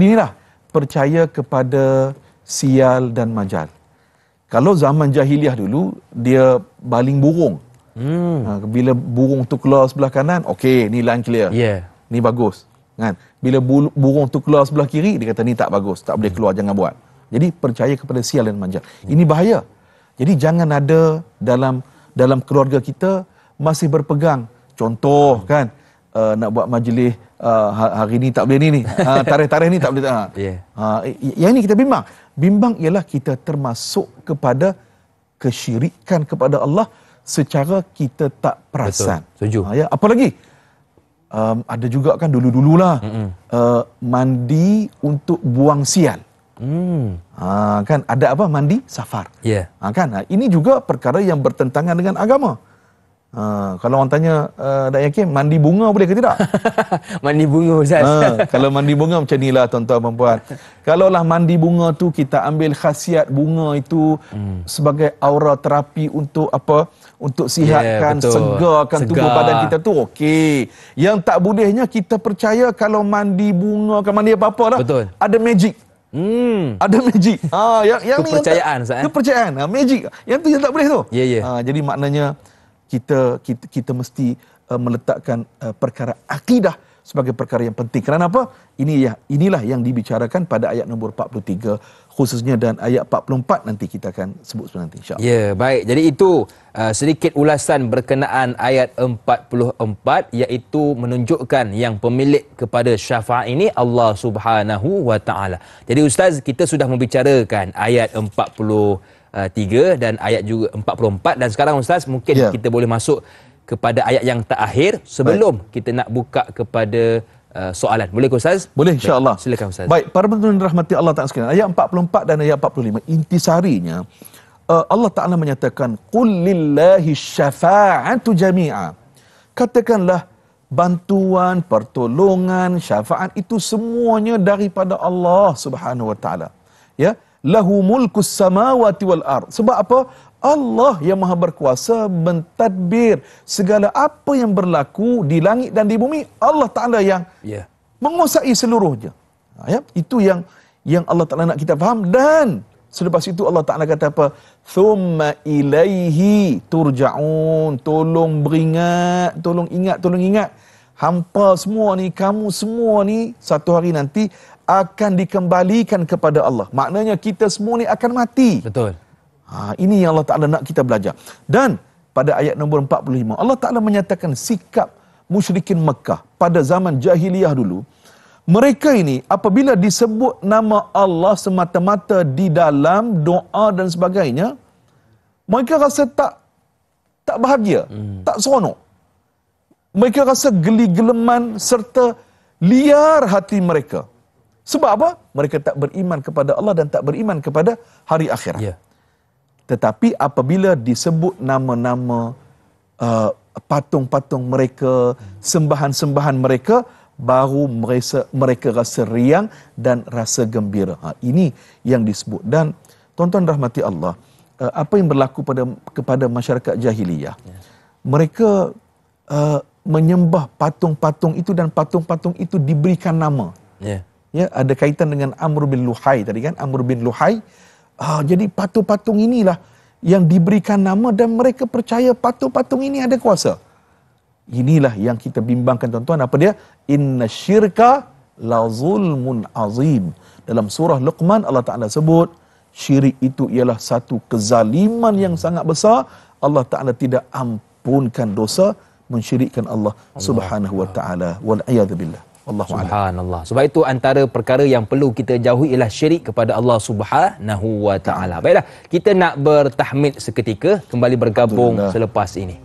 inilah percaya kepada sial dan majal. Kalau zaman jahiliah dulu, dia baling burung. Bila burung tu keluar sebelah kanan, okey, ni line clear. Ni bagus. Kan? Bila burung tu keluar sebelah kiri, dia kata ni tak bagus, tak boleh keluar, jangan buat. Jadi percaya kepada sial dan majal. Ini bahaya. Jadi jangan ada dalam keluarga kita masih berpegang. Contoh kan, nak buat majlis hari ni tak boleh ni. Tarikh-tarikh ni tak boleh. Yang ini kita bimbang. Bimbang ialah kita termasuk kepada kesyirikan kepada Allah secara kita tak perasan. Betul, setuju. Ya, apa lagi? Ada juga kan dulu-dululah mandi untuk buang sial. Kan ada apa? Mandi safar. Kan? Ini juga perkara yang bertentangan dengan agama. Kalau orang tanya, Dak Yakin, mandi bunga boleh ke tidak? Mandi bunga, Ustaz. Kalau mandi bunga macam inilah tuan-tuan dan puan. Kalaulah mandi bunga tu kita ambil khasiat bunga itu sebagai aura terapi untuk apa? Untuk sihatkan, segarkan tubuh badan kita tu, okey. Yang tak bolehnya kita percaya kalau mandi bunga, kalau mandi apa-apa lah, ada magic. Ada magic. Kepercayaan, Ustaz. Kepercayaan, magic. Yang tu yang tak boleh tu. Jadi maknanya kita mesti meletakkan perkara akidah sebagai perkara yang penting. Kerana apa? Inilah yang dibicarakan pada ayat nombor 43 khususnya, dan ayat 44 nanti kita akan sebut nanti insya-Allah. Ya, baik. Jadi itu sedikit ulasan berkenaan ayat 44, iaitu menunjukkan yang pemilik kepada syafaat ini Allah Subhanahu wa taala. Jadi Ustaz, kita sudah membicarakan ayat 43 dan ayat juga 44, dan sekarang Ustaz mungkin kita boleh masuk kepada ayat yang terakhir sebelum kita nak buka kepada soalan. Boleh ke Ustaz? Boleh, insya-Allah. Silakan Ustaz. Baik, para penonton rahmati Allah Taala sekalian, ayat 44 dan ayat 45 intisarinya Allah Taala menyatakan qul lillahi syafa'atu jami'a. Katakanlah bantuan, pertolongan, syafaat itu semuanya daripada Allah Subhanahu wa taala. Ya, lahu mulkus samawati wal ard. Sebab apa? Allah yang maha berkuasa mentadbir segala apa yang berlaku di langit dan di bumi. Allah Ta'ala yang menguasai seluruhnya. Ya, itu yang Allah Ta'ala nak kita faham. Dan selepas itu Allah Ta'ala kata apa? Thumma ilaihi turja'un. Tolong beringat, tolong ingat. Hampa semua ni, kamu semua ni satu hari nanti akan dikembalikan kepada Allah. Maknanya kita semua ni akan mati. Betul. Ini yang Allah Ta'ala nak kita belajar. Dan pada ayat nombor 45, Allah Ta'ala menyatakan sikap musyrikin Mekah pada zaman jahiliyah dulu. Mereka ini apabila disebut nama Allah semata-mata di dalam doa dan sebagainya, mereka rasa tak bahagia, tak seronok. Mereka rasa geli-geleman serta liar hati mereka. Sebab apa? Mereka tak beriman kepada Allah dan tak beriman kepada hari akhirat. Tetapi apabila disebut nama-nama patung-patung mereka, sembahan-sembahan mereka, baru mereka rasa riang dan rasa gembira. Ini yang disebut. Dan tuan-tuan rahmati Allah, apa yang berlaku kepada masyarakat jahiliyah, mereka menyembah patung-patung itu, dan patung-patung itu diberikan nama. Ya, ada kaitan dengan Amr bin Luhai tadi kan, Amr bin Luhai. Jadi patung-patung inilah yang diberikan nama, dan mereka percaya patung-patung ini ada kuasa. Inilah yang kita bimbangkan tuan-tuan. Apa dia? Inna syirka la zulmun azim. Dalam surah Luqman Allah Ta'ala sebut syirik itu ialah satu kezaliman yang sangat besar. Allah Ta'ala tidak ampunkan dosa mensyirikkan Allah Subhanahu wa Ta'ala. Wal a'yadhu billah. Wallahu a'lam. Subhanallah. Sebab itu antara perkara yang perlu kita jauhi ialah syirik kepada Allah Subhanahu wa Ta'ala. Baiklah, kita nak bertahmid seketika, kembali bergabung selepas ini.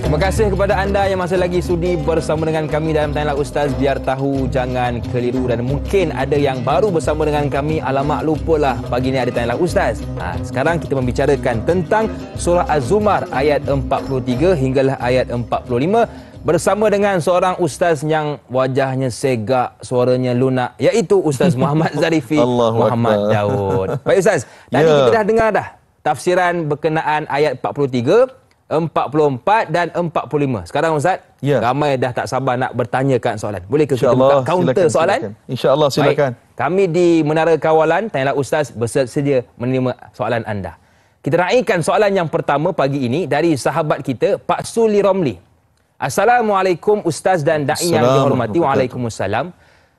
Terima kasih kepada anda yang masih lagi sudi bersama dengan kami dalam Tanyalah Ustaz, biar tahu jangan keliru. Dan mungkin ada yang baru bersama dengan kami, alamak lupalah pagi ni ada Tanyalah Ustaz. Sekarang kita membicarakan tentang surah Az-Zumar ayat 43 hinggalah ayat 45 bersama dengan seorang ustaz yang wajahnya segak, suaranya lunak, iaitu Ustaz Muhammad Zarifi Muhammad Daud. Baik Ustaz, tadi kita dah dengar dah tafsiran berkenaan ayat 43, 44 dan 45. Sekarang Ustaz, ramai dah tak sabar nak bertanyakan soalan. Boleh ke kita buka kaunter soalan? InsyaAllah, silakan. Baik, kami di Menara Kawalan Tanyalah Ustaz bersedia menerima soalan anda. Kita raikan soalan yang pertama pagi ini dari sahabat kita, Pak Suli Romli. Assalamualaikum Ustaz dan da'i yang dihormati. Waalaikumsalam.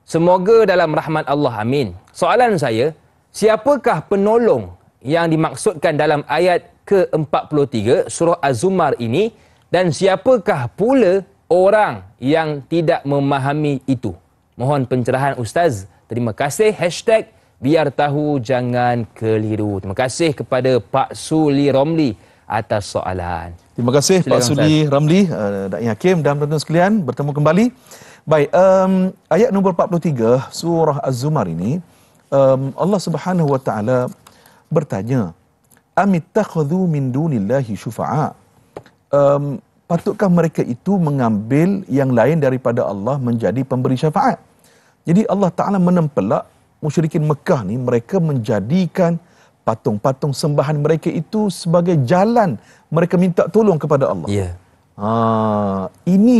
Semoga dalam rahmat Allah, amin. Soalan saya, siapakah penolong yang dimaksudkan dalam ayat ke-43 surah Az-Zumar ini, dan siapakah pula orang yang tidak memahami itu? Mohon pencerahan Ustaz. Terima kasih. #biar tahu jangan keliru. Terima kasih kepada Pak Suli Romli atas soalan. Terima kasih Pak Suli Ramli, Da'i Hakim dan penonton sekalian, bertemu kembali. Baik, ayat nombor 43 surah Az-Zumar ini, Allah Subhanahu wa Ta'ala bertanya, amittakhadhu min dunillahi syufa'a. Patutkah mereka itu mengambil yang lain daripada Allah menjadi pemberi syafaat? Jadi Allah Ta'ala menempelak musyrikin Mekah ni, mereka menjadikan patung-patung sembahan mereka itu sebagai jalan mereka minta tolong kepada Allah. Ini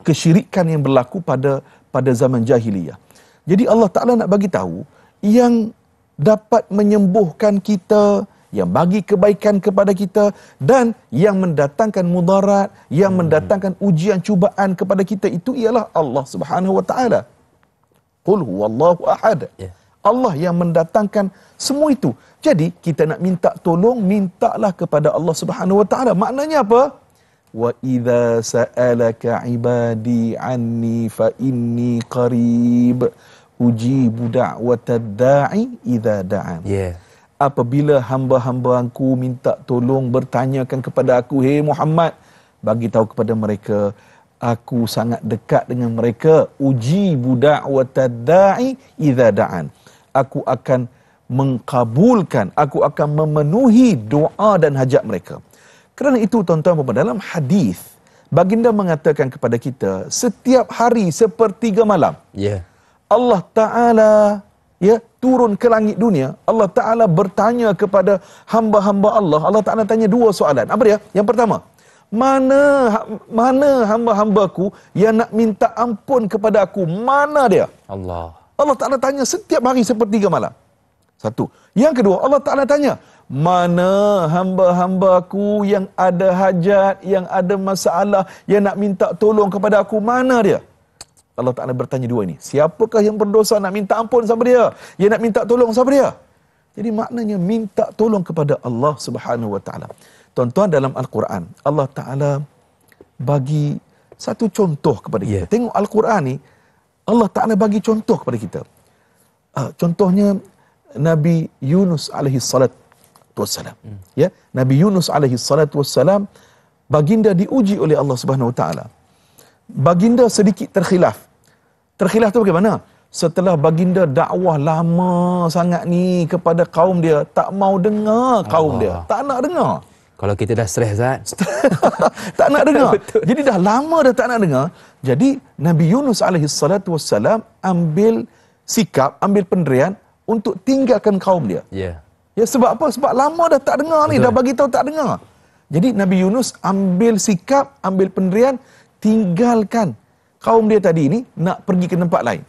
kesyirikan yang berlaku pada zaman jahiliyah. Jadi Allah Ta'ala nak bagi tahu yang dapat menyembuhkan kita, yang bagi kebaikan kepada kita, dan yang mendatangkan mudarat, yang mendatangkan ujian cubaan kepada kita itu ialah Allah Subhanahu wa Ta'ala. Qul huwallahu ahad. Allah yang mendatangkan semua itu. Jadi kita nak minta tolong, mintalah kepada Allah Subhanahu wa Ta'ala. Maknanya apa? Wa idza sa'alaka ibadi anni fa inni qarib ujibu da'watad da'i idza da'an. Apabila hamba-hambaku minta tolong, bertanyakan kepada aku, hey Muhammad, bagi tahu kepada mereka, aku sangat dekat dengan mereka. Ujibu da'watad da'i idza da'an. Aku akan mengkabulkan, aku akan memenuhi doa dan hajat mereka. Kerana itu tuan-tuan, dalam hadis baginda mengatakan kepada kita, setiap hari sepertiga malam Allah Ta'ala turun ke langit dunia. Allah Ta'ala bertanya kepada hamba-hamba Allah. Allah Ta'ala tanya dua soalan. Apa dia? Yang pertama, mana hamba-hambaku yang nak minta ampun kepada aku? Mana dia? Allah Ta'ala tanya setiap hari sepertiga malam. Satu. Yang kedua, Allah Ta'ala tanya, mana hamba-hambaku yang ada hajat, yang ada masalah, yang nak minta tolong kepada aku? Mana dia? Allah Ta'ala bertanya dua ini. Siapakah yang berdosa nak minta ampun sama dia? Yang nak minta tolong sama dia? Jadi maknanya minta tolong kepada Allah Subhanahu wa Ta'ala. Tuan-tuan, dalam Al-Quran, Allah Ta'ala bagi satu contoh kepada kita. Tengok Al-Quran ni, Allah Ta'ala bagi contoh kepada kita. Contohnya, Nabi Yunus alaihi salatu wassalam. Nabi Yunus alaihi salatu wassalam, baginda diuji oleh Allah Subhanahu wa Ta'ala. Baginda sedikit terkhilaf. Terkhilaf tu bagaimana? Setelah baginda dakwah lama sangat ni kepada kaum dia, tak mau dengar kaum dia. Tak nak dengar. Kalau kita dah stres, Ustaz. Tak nak dengar. Jadi dah lama dah tak nak dengar. Jadi Nabi Yunus alaihissalam ambil sikap, ambil pendirian untuk tinggalkan kaum dia. Ya. Ya, sebab apa? Sebab lama dah tak dengar ni, dah bagi tahu tak dengar. Jadi Nabi Yunus ambil sikap, ambil pendirian, tinggalkan kaum dia tadi ni nak pergi ke tempat lain.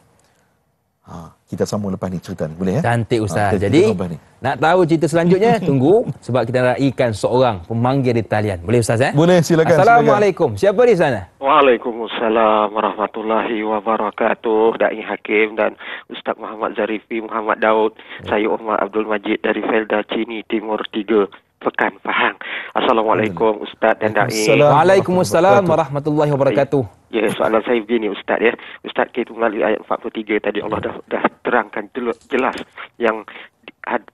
Kita sambung lepas ni cerita ni, boleh ya? Cantik, Ustaz. Jadi nak tahu cerita selanjutnya, tunggu sebab kita raikan seorang pemanggil di talian. Boleh, Ustaz? Boleh, silakan. Assalamualaikum. Siapa di sana? Waalaikumsalam warahmatullahi wabarakatuh. Da'i Hakim dan Ustaz Muhammad Zarifi Muhammad Daud. Saya Umar Abdul Majid dari Felda Cini Timur 3, Pekan Pahang. Assalamualaikum Ustaz dan Da'i. Waalaikumsalam warahmatullahi wabarakatuh. Ya, soalan saya begini Ustaz ya. Ustaz, kita melalui ayat 43 tadi Allah dah terangkan jelas yang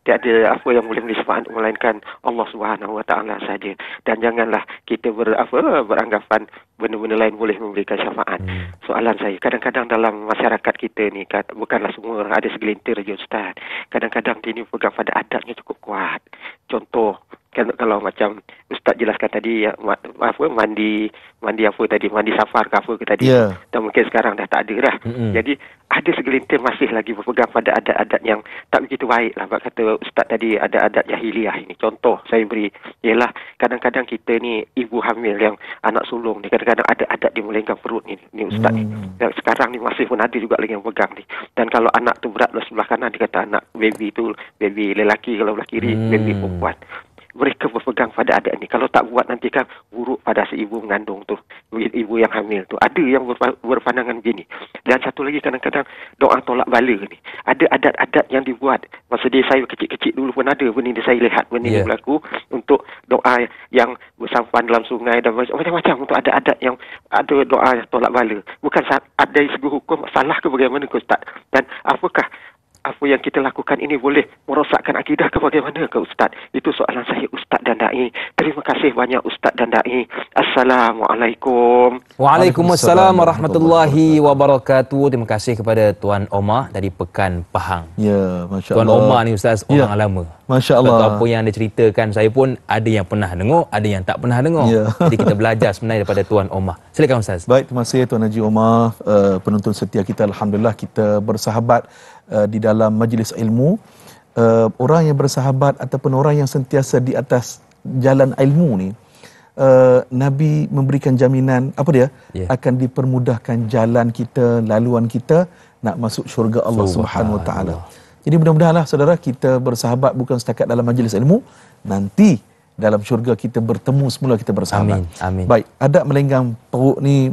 tiada apa yang boleh memberi syafaat melainkan Allah Subhanahu Wa Taala saja. Dan janganlah kita beranggapan benda-benda lain boleh memberikan syafaat. Soalan saya, kadang-kadang dalam masyarakat kita ni, bukanlah semua orang, ada segelintir je Ustaz. Kadang-kadang dia ni pegang pada adatnya cukup kuat. Contoh, kalau macam Ustaz jelaskan tadi, mandi apa tadi, mandi safar ke apa ke tadi, dan mungkin sekarang dah tak ada dah. Jadi ada segelintir masih lagi berpegang pada adat-adat yang tak begitu baik lah. Sebab kata Ustaz tadi, ada adat jahiliah ini. Contoh saya beri ialah kadang-kadang kita ni ibu hamil yang anak sulung ni, kadang-kadang ada adat dia melenggang perut ni Ustaz ni. Dan sekarang ni masih pun ada juga lagi yang pegang ni. Dan kalau anak tu berat sebelah kanan, dia kata anak baby tu baby lelaki, kalau belah kiri baby perempuan. Mereka berpegang pada adat ni. Kalau tak buat nanti kan buruk pada si ibu mengandung tu, ibu yang hamil tu. Ada yang berpandangan begini. Dan satu lagi, kadang-kadang doa tolak bala ni. Ada adat-adat yang dibuat. Masa dia saya kecil-kecil dulu pun ada benda ni, saya lihat benda ni berlaku untuk doa yang bersampan dalam sungai dan macam-macam. Untuk ada adat yang ada doa yang tolak bala. Bukan ada dari segi hukum salah ke bagaimana ke Ustaz? Dan apakah apa yang kita lakukan ini boleh merosakkan akidah ke bagaimana ke Ustaz? Itu soalan saya Ustaz dan Da'i. Terima kasih banyak Ustaz dan Da'i. Assalamualaikum. Waalaikumsalam warahmatullahi wabarakatuh. Terima kasih kepada Tuan Omar dari Pekan Pahang. Ya, Masya Allah. Tuan Omar ni Ustaz, orang lama. Masya Allah. Apa yang dia ceritakan, saya pun ada yang pernah dengar, ada yang tak pernah dengar. Jadi kita belajar sebenarnya daripada Tuan Omar. Silakan Ustaz. Baik, terima kasih Tuan Haji Omar, penonton setia kita. Alhamdulillah kita bersahabat di dalam majlis ilmu. Orang yang bersahabat ataupun orang yang sentiasa di atas jalan ilmu ni, Nabi memberikan jaminan apa dia? Akan dipermudahkan jalan kita, laluan kita nak masuk syurga Allah Subhanahu Wa Taala. Jadi mudah-mudahanlah saudara, kita bersahabat bukan setakat dalam majlis ilmu, nanti dalam syurga kita bertemu semula, kita bersahabat. Amin. Baik, adat melenggang perut ni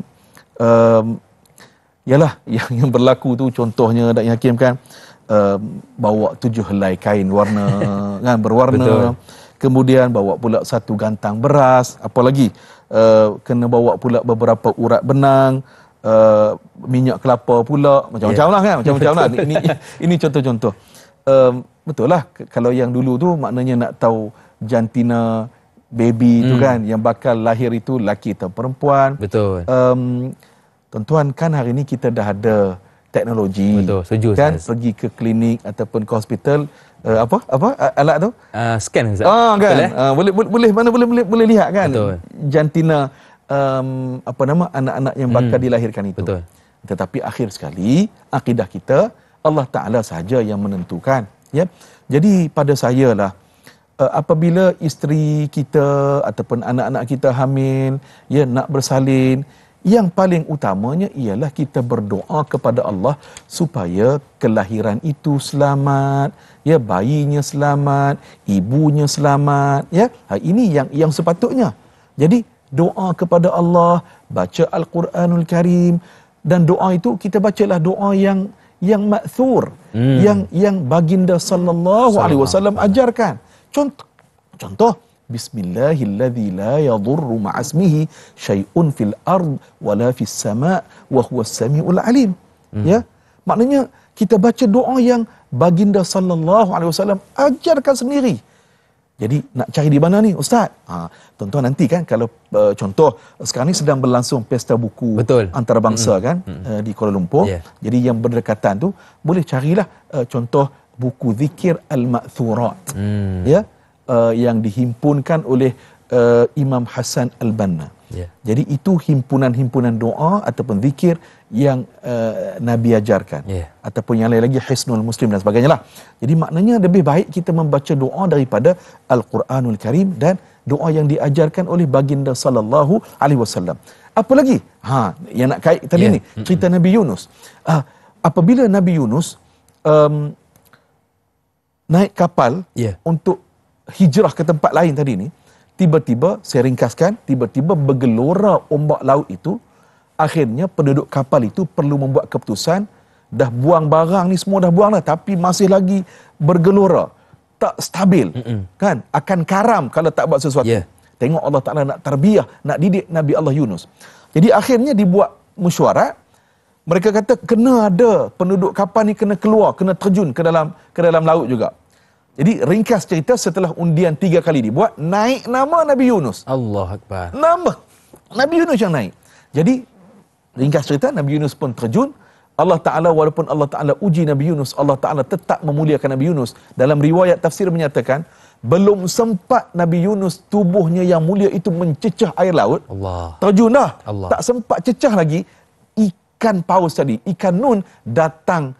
ialah yang berlaku tu, contohnya Da'i Hakim kan, bawa 7 helai kain warna kan, berwarna. Betul. Kemudian bawa pula 1 gantang beras, apa lagi, kena bawa pula beberapa urat benang, minyak kelapa pula, macam-macam lah kan, macam-macam lah. Ini contoh-contoh. Betul lah, kalau yang dulu tu maknanya nak tahu jantina baby tu kan, yang bakal lahir itu laki atau perempuan. Betul. Tuan-tuan, kan hari ni kita dah ada teknologi. Betul, setuju kan, pergi ke klinik ataupun ke hospital, apa alat tu? Scan Ustaz. Kan. Boleh mana boleh lihat kan. Betul. Jantina anak-anak yang bakal dilahirkan itu. Betul. Tetapi akhir sekali akidah kita Allah Taala saja yang menentukan, ya. Jadi pada saya lah, apabila isteri kita ataupun anak-anak kita hamil, ya, nak bersalin, yang paling utamanya ialah kita berdoa kepada Allah supaya kelahiran itu selamat, ya, bayinya selamat, ibunya selamat, ya. Ini yang sepatutnya. Jadi doa kepada Allah, baca Al-Quranul Karim, dan doa itu kita bacalah doa yang ma'thur, yang baginda sallallahu alaihi wasallam ajarkan. Contoh Bismillahilladzi la yadurru ma'asmihi syai'un fil ard wala fis sama' wa huwas samiul alim. Ya, maknanya kita baca doa yang baginda sallallahu alaihi wasallam ajarkan sendiri. Jadi nak cari di mana ni Ustaz? Tuan-tuan nanti kan kalau contoh sekarang ni sedang berlangsung pesta buku antarabangsa kan di Kuala Lumpur. Jadi yang berdekatan tu boleh carilah contoh buku Zikir Al-Ma'thurat. Ya, yang dihimpunkan oleh Imam Hasan Al-Banna. Jadi itu himpunan-himpunan doa ataupun zikir yang Nabi ajarkan. Ataupun yang lain lagi Hisnul Muslim dan sebagainya lah. Jadi maknanya lebih baik kita membaca doa daripada Al-Quranul Karim dan doa yang diajarkan oleh baginda sallallahu alaihi wasallam. Apa lagi? Yang nak kait tadi ni cerita Nabi Yunus. Apabila Nabi Yunus naik kapal untuk hijrah ke tempat lain tadi ni, tiba-tiba, saya ringkaskan, tiba-tiba bergelora ombak laut itu. Akhirnya penduduk kapal itu perlu membuat keputusan, dah buang barang ni semua dah buang dah, tapi masih lagi bergelora, tak stabil, kan? Akan karam kalau tak buat sesuatu. Tengok Allah Ta'ala nak tarbiyah, nak didik Nabi Allah Yunus. Jadi akhirnya dibuat mesyuarat. Mereka kata kena ada penduduk kapal ni kena keluar, kena terjun ke dalam laut juga. Jadi ringkas cerita, setelah undian 3 kali dibuat, naik nama Nabi Yunus. Allah Akbar. Nama Nabi Yunus yang naik. Jadi ringkas cerita, Nabi Yunus pun terjun. Allah Ta'ala, walaupun Allah Ta'ala uji Nabi Yunus, Allah Ta'ala tetap memuliakan Nabi Yunus. Dalam riwayat tafsir menyatakan, belum sempat Nabi Yunus tubuhnya yang mulia itu mencecah air laut. Terjun dah. Tak sempat cecah lagi, ikan paus tadi, ikan nun datang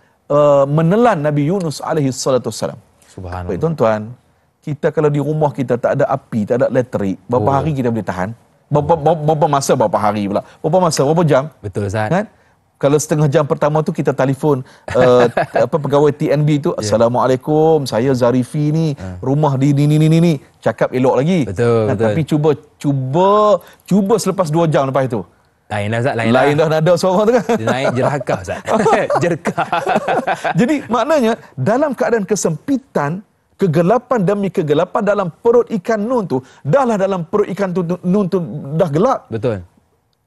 menelan Nabi Yunus alaihi salatu wassalam. Subhanallah. Baik tuan-tuan, kita kalau di rumah kita tak ada api, tak ada elektrik, berapa hari kita boleh tahan? Berapa masa, berapa hari pula? Berapa masa, berapa jam? Betul, Ustaz. Kan? Kalau setengah jam pertama tu kita telefon pegawai TNB tu, Assalamualaikum, saya Zarifi ni, rumah di ni. Cakap elok lagi. Betul. Tapi cuba selepas 2 jam lepas itu. Lain dah, Ustaz. Lain dah nada suara tu kan. Dia naik jerakah, Ustaz. Jerakah. Jadi maknanya dalam keadaan kesempitan, kegelapan demi kegelapan dalam perut ikan nun tu, dahlah dalam perut ikan nun tu dah gelap. Betul.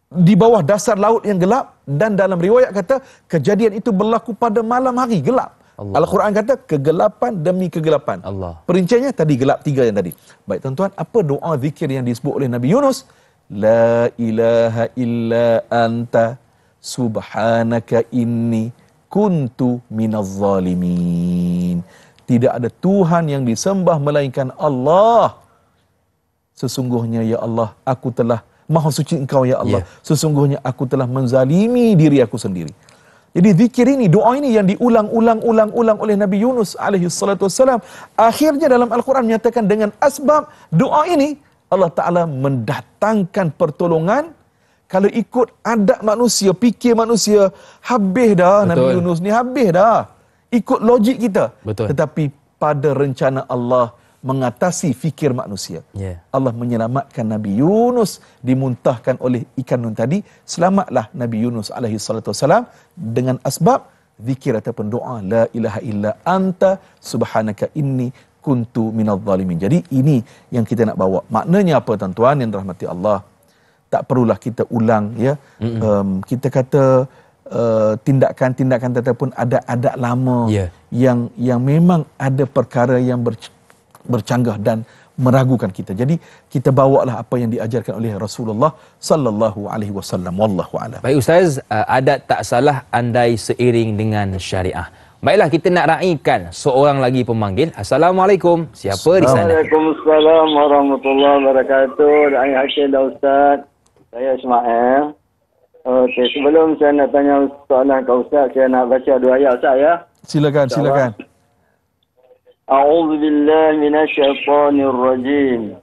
Di bawah dasar laut yang gelap, dan dalam riwayat kata kejadian itu berlaku pada malam hari gelap. Al-Quran kata kegelapan demi kegelapan. Perinciannya tadi gelap 3 yang tadi. Baik tuan-tuan, apa doa zikir yang disebut oleh Nabi Yunus? La ilaha illa anta subhanaka inni kuntu minaz zalimin. Tidak ada Tuhan yang disembah melainkan Allah. Sesungguhnya ya Allah, aku telah, maha suci engkau ya Allah, sesungguhnya aku telah menzalimi diri aku sendiri. Jadi zikir ini, doa ini yang diulang-ulang oleh Nabi Yunus alaihi salatu wassalam, akhirnya dalam Al-Quran menyatakan dengan asbab doa ini Allah Ta'ala mendatangkan pertolongan. Kalau ikut adat manusia, fikir manusia, habis dah. Nabi Yunus ni habis dah. Ikut logik kita. Tetapi pada rencana Allah mengatasi fikir manusia. Allah menyelamatkan Nabi Yunus, dimuntahkan oleh ikan nun tadi. Selamatlah Nabi Yunus alaihi salatu wassalam dengan asbab zikir ataupun doa la ilaha illa anta subhanaka inni kuntu minadh zalimin. Jadi ini yang kita nak bawa. Maknanya apa tuan-tuan yang dirahmati Allah? Tak perlulah kita ulang ya. Kita kata tindakan-tindakan ataupun adat-adat lama yang memang ada perkara yang bercanggah dan meragukan kita. Jadi kita bawalah apa yang diajarkan oleh Rasulullah sallallahu alaihi wasallam. Wallahu a'lam. Baik Ustaz, adat tak salah andai seiring dengan syariah. Baiklah, kita nak raikan seorang lagi pemanggil. Assalamualaikum. Siapa di sana? Waalaikumsalam warahmatullahi wabarakatuh. Dai Hakim dan Ustaz. Saya Ismail. Okey, sebelum saya nak tanya soalan ke Ustaz, saya nak baca 2 ayat Ustaz ya. Silakan. A'udzu billahi minasyaitonir rajim.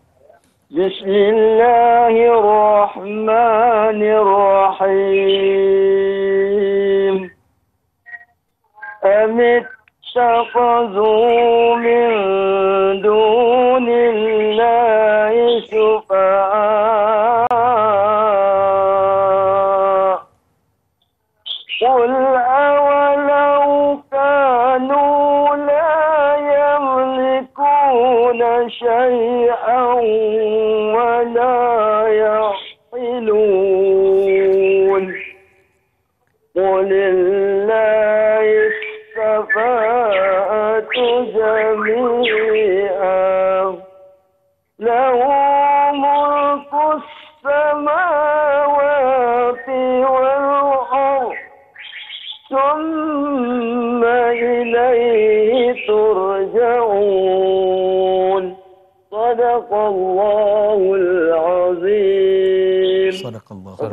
Bismillahirrahmanirrahim. أم اتخذوا من دون الله شفعاء قل أولو كانوا لا يملكون شيئا ولا يعقلون قل الله الشفاعة جميعا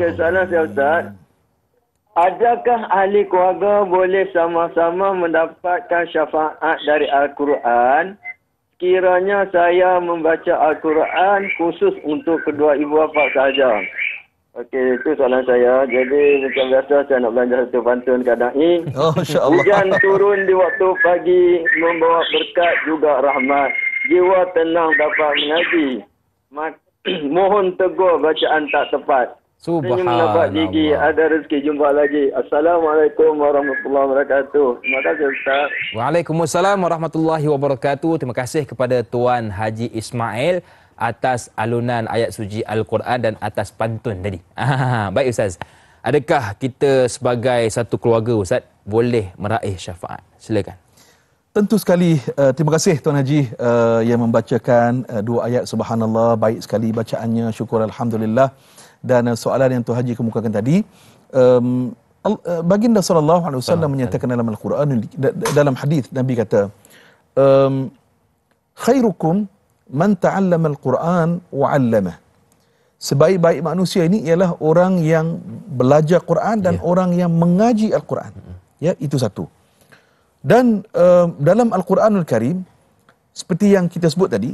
Okey, soalan saya Ustaz. Adakah ahli keluarga boleh sama-sama mendapatkan syafaat dari Al-Quran sekiranya saya membaca Al-Quran khusus untuk kedua ibu bapa sahaja? Okey, itu soalan saya. Jadi macam biasa saya nak belanja satu pantun kadang ini. Oh, insya-Allah. Hujan turun di waktu pagi membawa berkat juga rahmat. Jiwa tenang dapat mengaji. Mohon tegur bacaan tak tepat. Senyum mendapat gigi, ada rezeki. Jumpa lagi. Assalamualaikum warahmatullahi wabarakatuh. Terima kasih Ustaz. Waalaikumsalam warahmatullahi wabarakatuh. Terima kasih kepada Tuan Haji Ismail atas alunan ayat suci Al-Quran dan atas pantun tadi. Baik Ustaz. Adakah kita sebagai satu keluarga Ustaz boleh meraih syafaat? Silakan. Tentu sekali. Terima kasih Tuan Haji yang membacakan dua ayat subhanallah. Baik sekali bacaannya. Syukur alhamdulillah. Dan soalan yang Tuan Haji kemukakan tadi, baginda sallallahu alaihi wasallam menyatakan dalam Al-Quran, dalam hadis Nabi kata, khairukum man ta'allama al-Quran wa 'allamah. Sebaik-baik manusia ini ialah orang yang belajar Quran dan orang yang mengaji Al-Quran. Ya, itu satu. Dan dalam Al-Quranul Karim, seperti yang kita sebut tadi,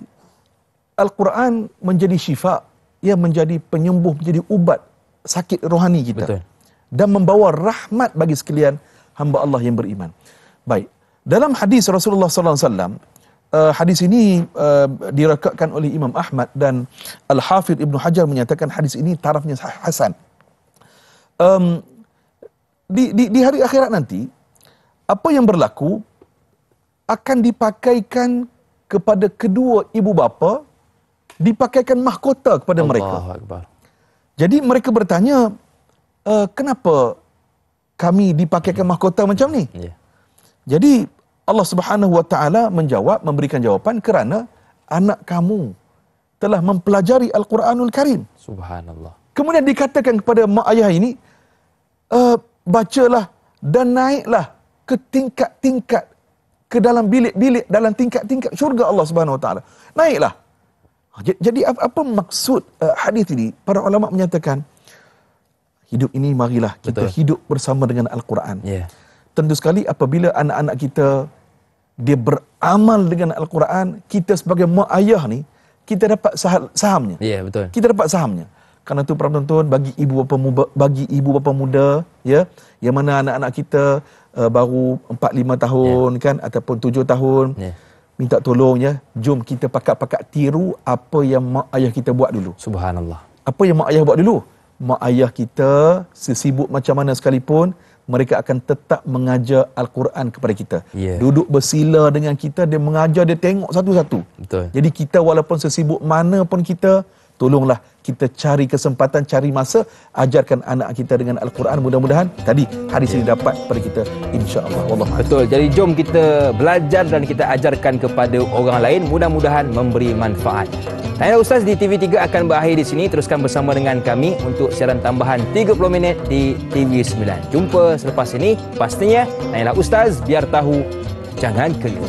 Al-Quran menjadi syifa, ia menjadi penyembuh, menjadi ubat sakit rohani kita. Betul. Dan membawa rahmat bagi sekalian hamba Allah yang beriman. Baik. Dalam hadis Rasulullah sallallahu alaihi wasallam, hadis ini direkatkan oleh Imam Ahmad dan Al-Hafidh Ibn Hajar menyatakan hadis ini tarafnya hasan. Di hari akhirat nanti, apa yang berlaku akan dipakaikan kepada kedua ibu bapa, dipakaikan mahkota kepada mereka. Jadi mereka bertanya, kenapa kami dipakaikan mahkota macam ni? Jadi Allah Subhanahu Wa Taala menjawab, memberikan jawapan, kerana anak kamu telah mempelajari Al-Quranul Karim. Subhanallah. Kemudian dikatakan kepada mak ayah ini, bacalah dan naiklah ke tingkat-tingkat, ke dalam bilik-bilik, dalam tingkat-tingkat syurga Allah Subhanahu Wa Taala. Naiklah. Jadi apa maksud hadis ini? Para ulama menyatakan, hidup ini marilah kita hidup bersama dengan Al-Quran. Tentu sekali apabila anak-anak kita dia beramal dengan Al-Quran, kita sebagai mak ayah ni, kita dapat sahamnya. Betul. Kita dapat sahamnya. Kerana itu para penonton, bagi ibu bapa muda, ya, yang mana anak-anak kita baru 4-5 tahun kan, ataupun 7 tahun, minta tolong ya, jom kita pakat-pakat tiru apa yang mak ayah kita buat dulu. Subhanallah. Apa yang mak ayah buat dulu? Mak ayah kita sesibuk macam mana sekalipun, mereka akan tetap mengajar Al-Quran kepada kita. Duduk bersila dengan kita, dia mengajar, dia tengok satu-satu. Betul. Jadi kita walaupun sesibuk mana pun kita, tolonglah kita cari kesempatan, cari masa, ajarkan anak kita dengan Al-Quran. Mudah-mudahan tadi hadis ini dapat kepada kita, insya-Allah. Wallahu. Betul. Jadi jom kita belajar dan kita ajarkan kepada orang lain, mudah-mudahan memberi manfaat. Tanya Ustaz di TV3 akan berakhir di sini. Teruskan bersama dengan kami untuk siaran tambahan 30 minit di TV9. Jumpa selepas ini. Pastinya Tanyalah Ustaz, biar tahu, jangan keliru.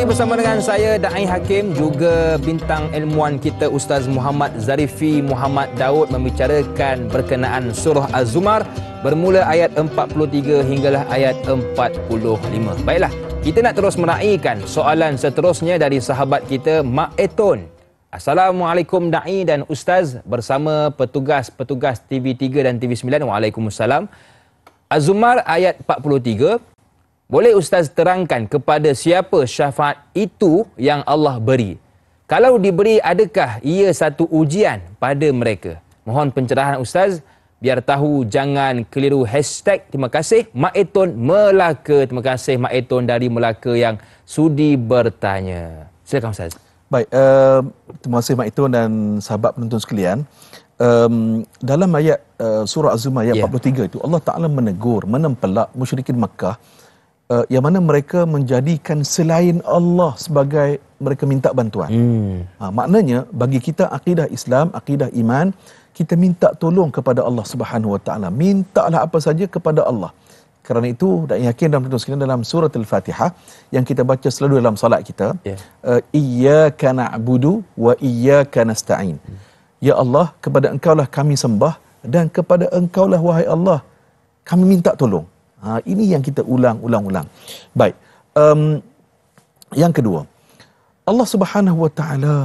Bersama dengan saya Da'i Hakim, juga bintang ilmuwan kita Ustaz Muhammad Zarifi Muhammad Daud, membicarakan berkenaan surah Az-Zumar bermula ayat 43 hinggalah ayat 45. Baiklah, kita nak terus meraihkan soalan seterusnya dari sahabat kita Mak Eton. Assalamualaikum Da'i dan Ustaz bersama petugas-petugas TV3 dan TV9. Waalaikumsalam. Az-Zumar ayat 43. Boleh Ustaz terangkan kepada siapa syafaat itu yang Allah beri? Kalau diberi, adakah ia satu ujian pada mereka? Mohon pencerahan Ustaz, biar tahu, jangan keliru hashtag. Terima kasih Mak Eton Melaka. Terima kasih Mak Eton dari Melaka yang sudi bertanya. Silakan Ustaz. Baik, terima kasih Mak Itun dan sahabat penonton sekalian. Dalam ayat surah Az-Zumar ayat 43 itu Allah Ta'ala menegur, menempelak musyrikin Makkah yang mana mereka menjadikan selain Allah sebagai mereka minta bantuan. Maknanya bagi kita akidah Islam, akidah iman, kita minta tolong kepada Allah Subhanahu Wa Ta'ala. Mintalah apa saja kepada Allah. Kerana itu, dan yakin dalam penonton sekalian dalam surah Al-Fatihah yang kita baca selalu dalam salat kita, Iyyaka na'budu wa iyyaka nasta'in. Ya Allah, kepada Engkaulah kami sembah dan kepada Engkaulah wahai Allah kami minta tolong. Ini yang kita ulang-ulang. Baik. Yang kedua, Allah Subhanahu Wa Ta'ala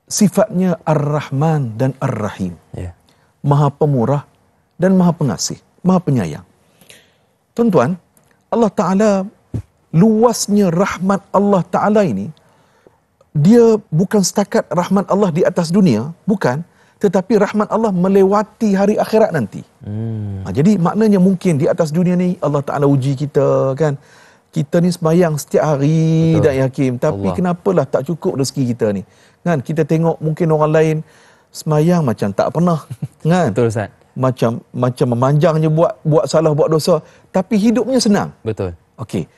sifatnya Ar-Rahman dan Ar-Rahim. Maha pemurah dan Maha pengasih, Maha penyayang. Tuan-tuan, Allah Ta'ala, luasnya rahmat Allah Ta'ala ini, dia bukan setakat rahmat Allah di atas dunia, bukan, tetapi rahmat Allah melewati hari akhirat nanti. Jadi maknanya mungkin di atas dunia ni Allah Ta'ala uji kita, kan. Kita ni sembahyang setiap hari, Dai Hakim, tapi kenapalah tak cukup rezeki kita ni, kan. Kita tengok mungkin orang lain sembahyang macam tak pernah, kan. Betul, Ustaz. Macam memanjangnya buat salah, buat dosa, tapi hidupnya senang. Betul. Okey.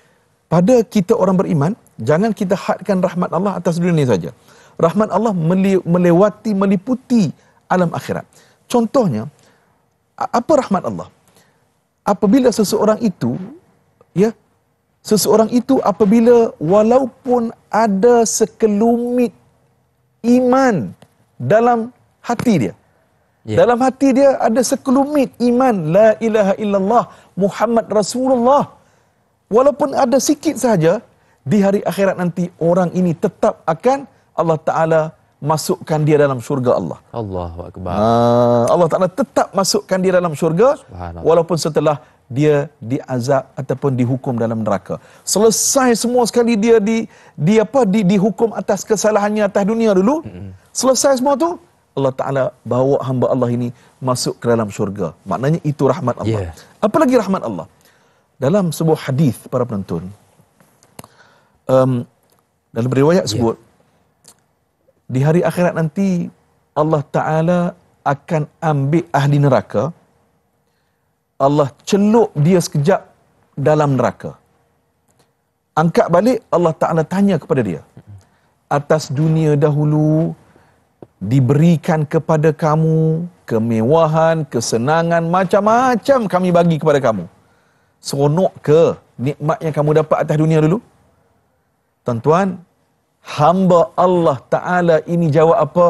Pada kita orang beriman, jangan kita hadkan rahmat Allah atas dunia ini saja. Rahmat Allah melewati, meliputi alam akhirat. Contohnya, apa rahmat Allah? Apabila seseorang itu apabila walaupun ada sekelumit iman dalam hati dia, dalam hati dia ada sekelumit iman, la ilaha illallah Muhammad Rasulullah, walaupun ada sikit saja, di hari akhirat nanti orang ini tetap akan Allah Ta'ala masukkan dia dalam syurga Allah. Allahu Akbar. Allah Ta'ala tetap masukkan dia dalam syurga, walaupun setelah dia diazab ataupun dihukum dalam neraka. Selesai semua sekali dia dihukum atas kesalahannya atas dunia dulu. Selesai semua tu, Allah Ta'ala bawa hamba Allah ini masuk ke dalam syurga. Maknanya itu rahmat Allah. Apa lagi rahmat Allah? Dalam sebuah hadis para penonton, dalam riwayat sebut, di hari akhirat nanti Allah Ta'ala akan ambil ahli neraka, Allah celup dia sekejap dalam neraka, angkat balik, Allah Ta'ala tanya kepada dia, atas dunia dahulu diberikan kepada kamu kemewahan, kesenangan, macam-macam kami bagi kepada kamu. Seronok ke nikmat yang kamu dapat atas dunia dulu? Tuan-tuan, hamba Allah Ta'ala ini jawab apa?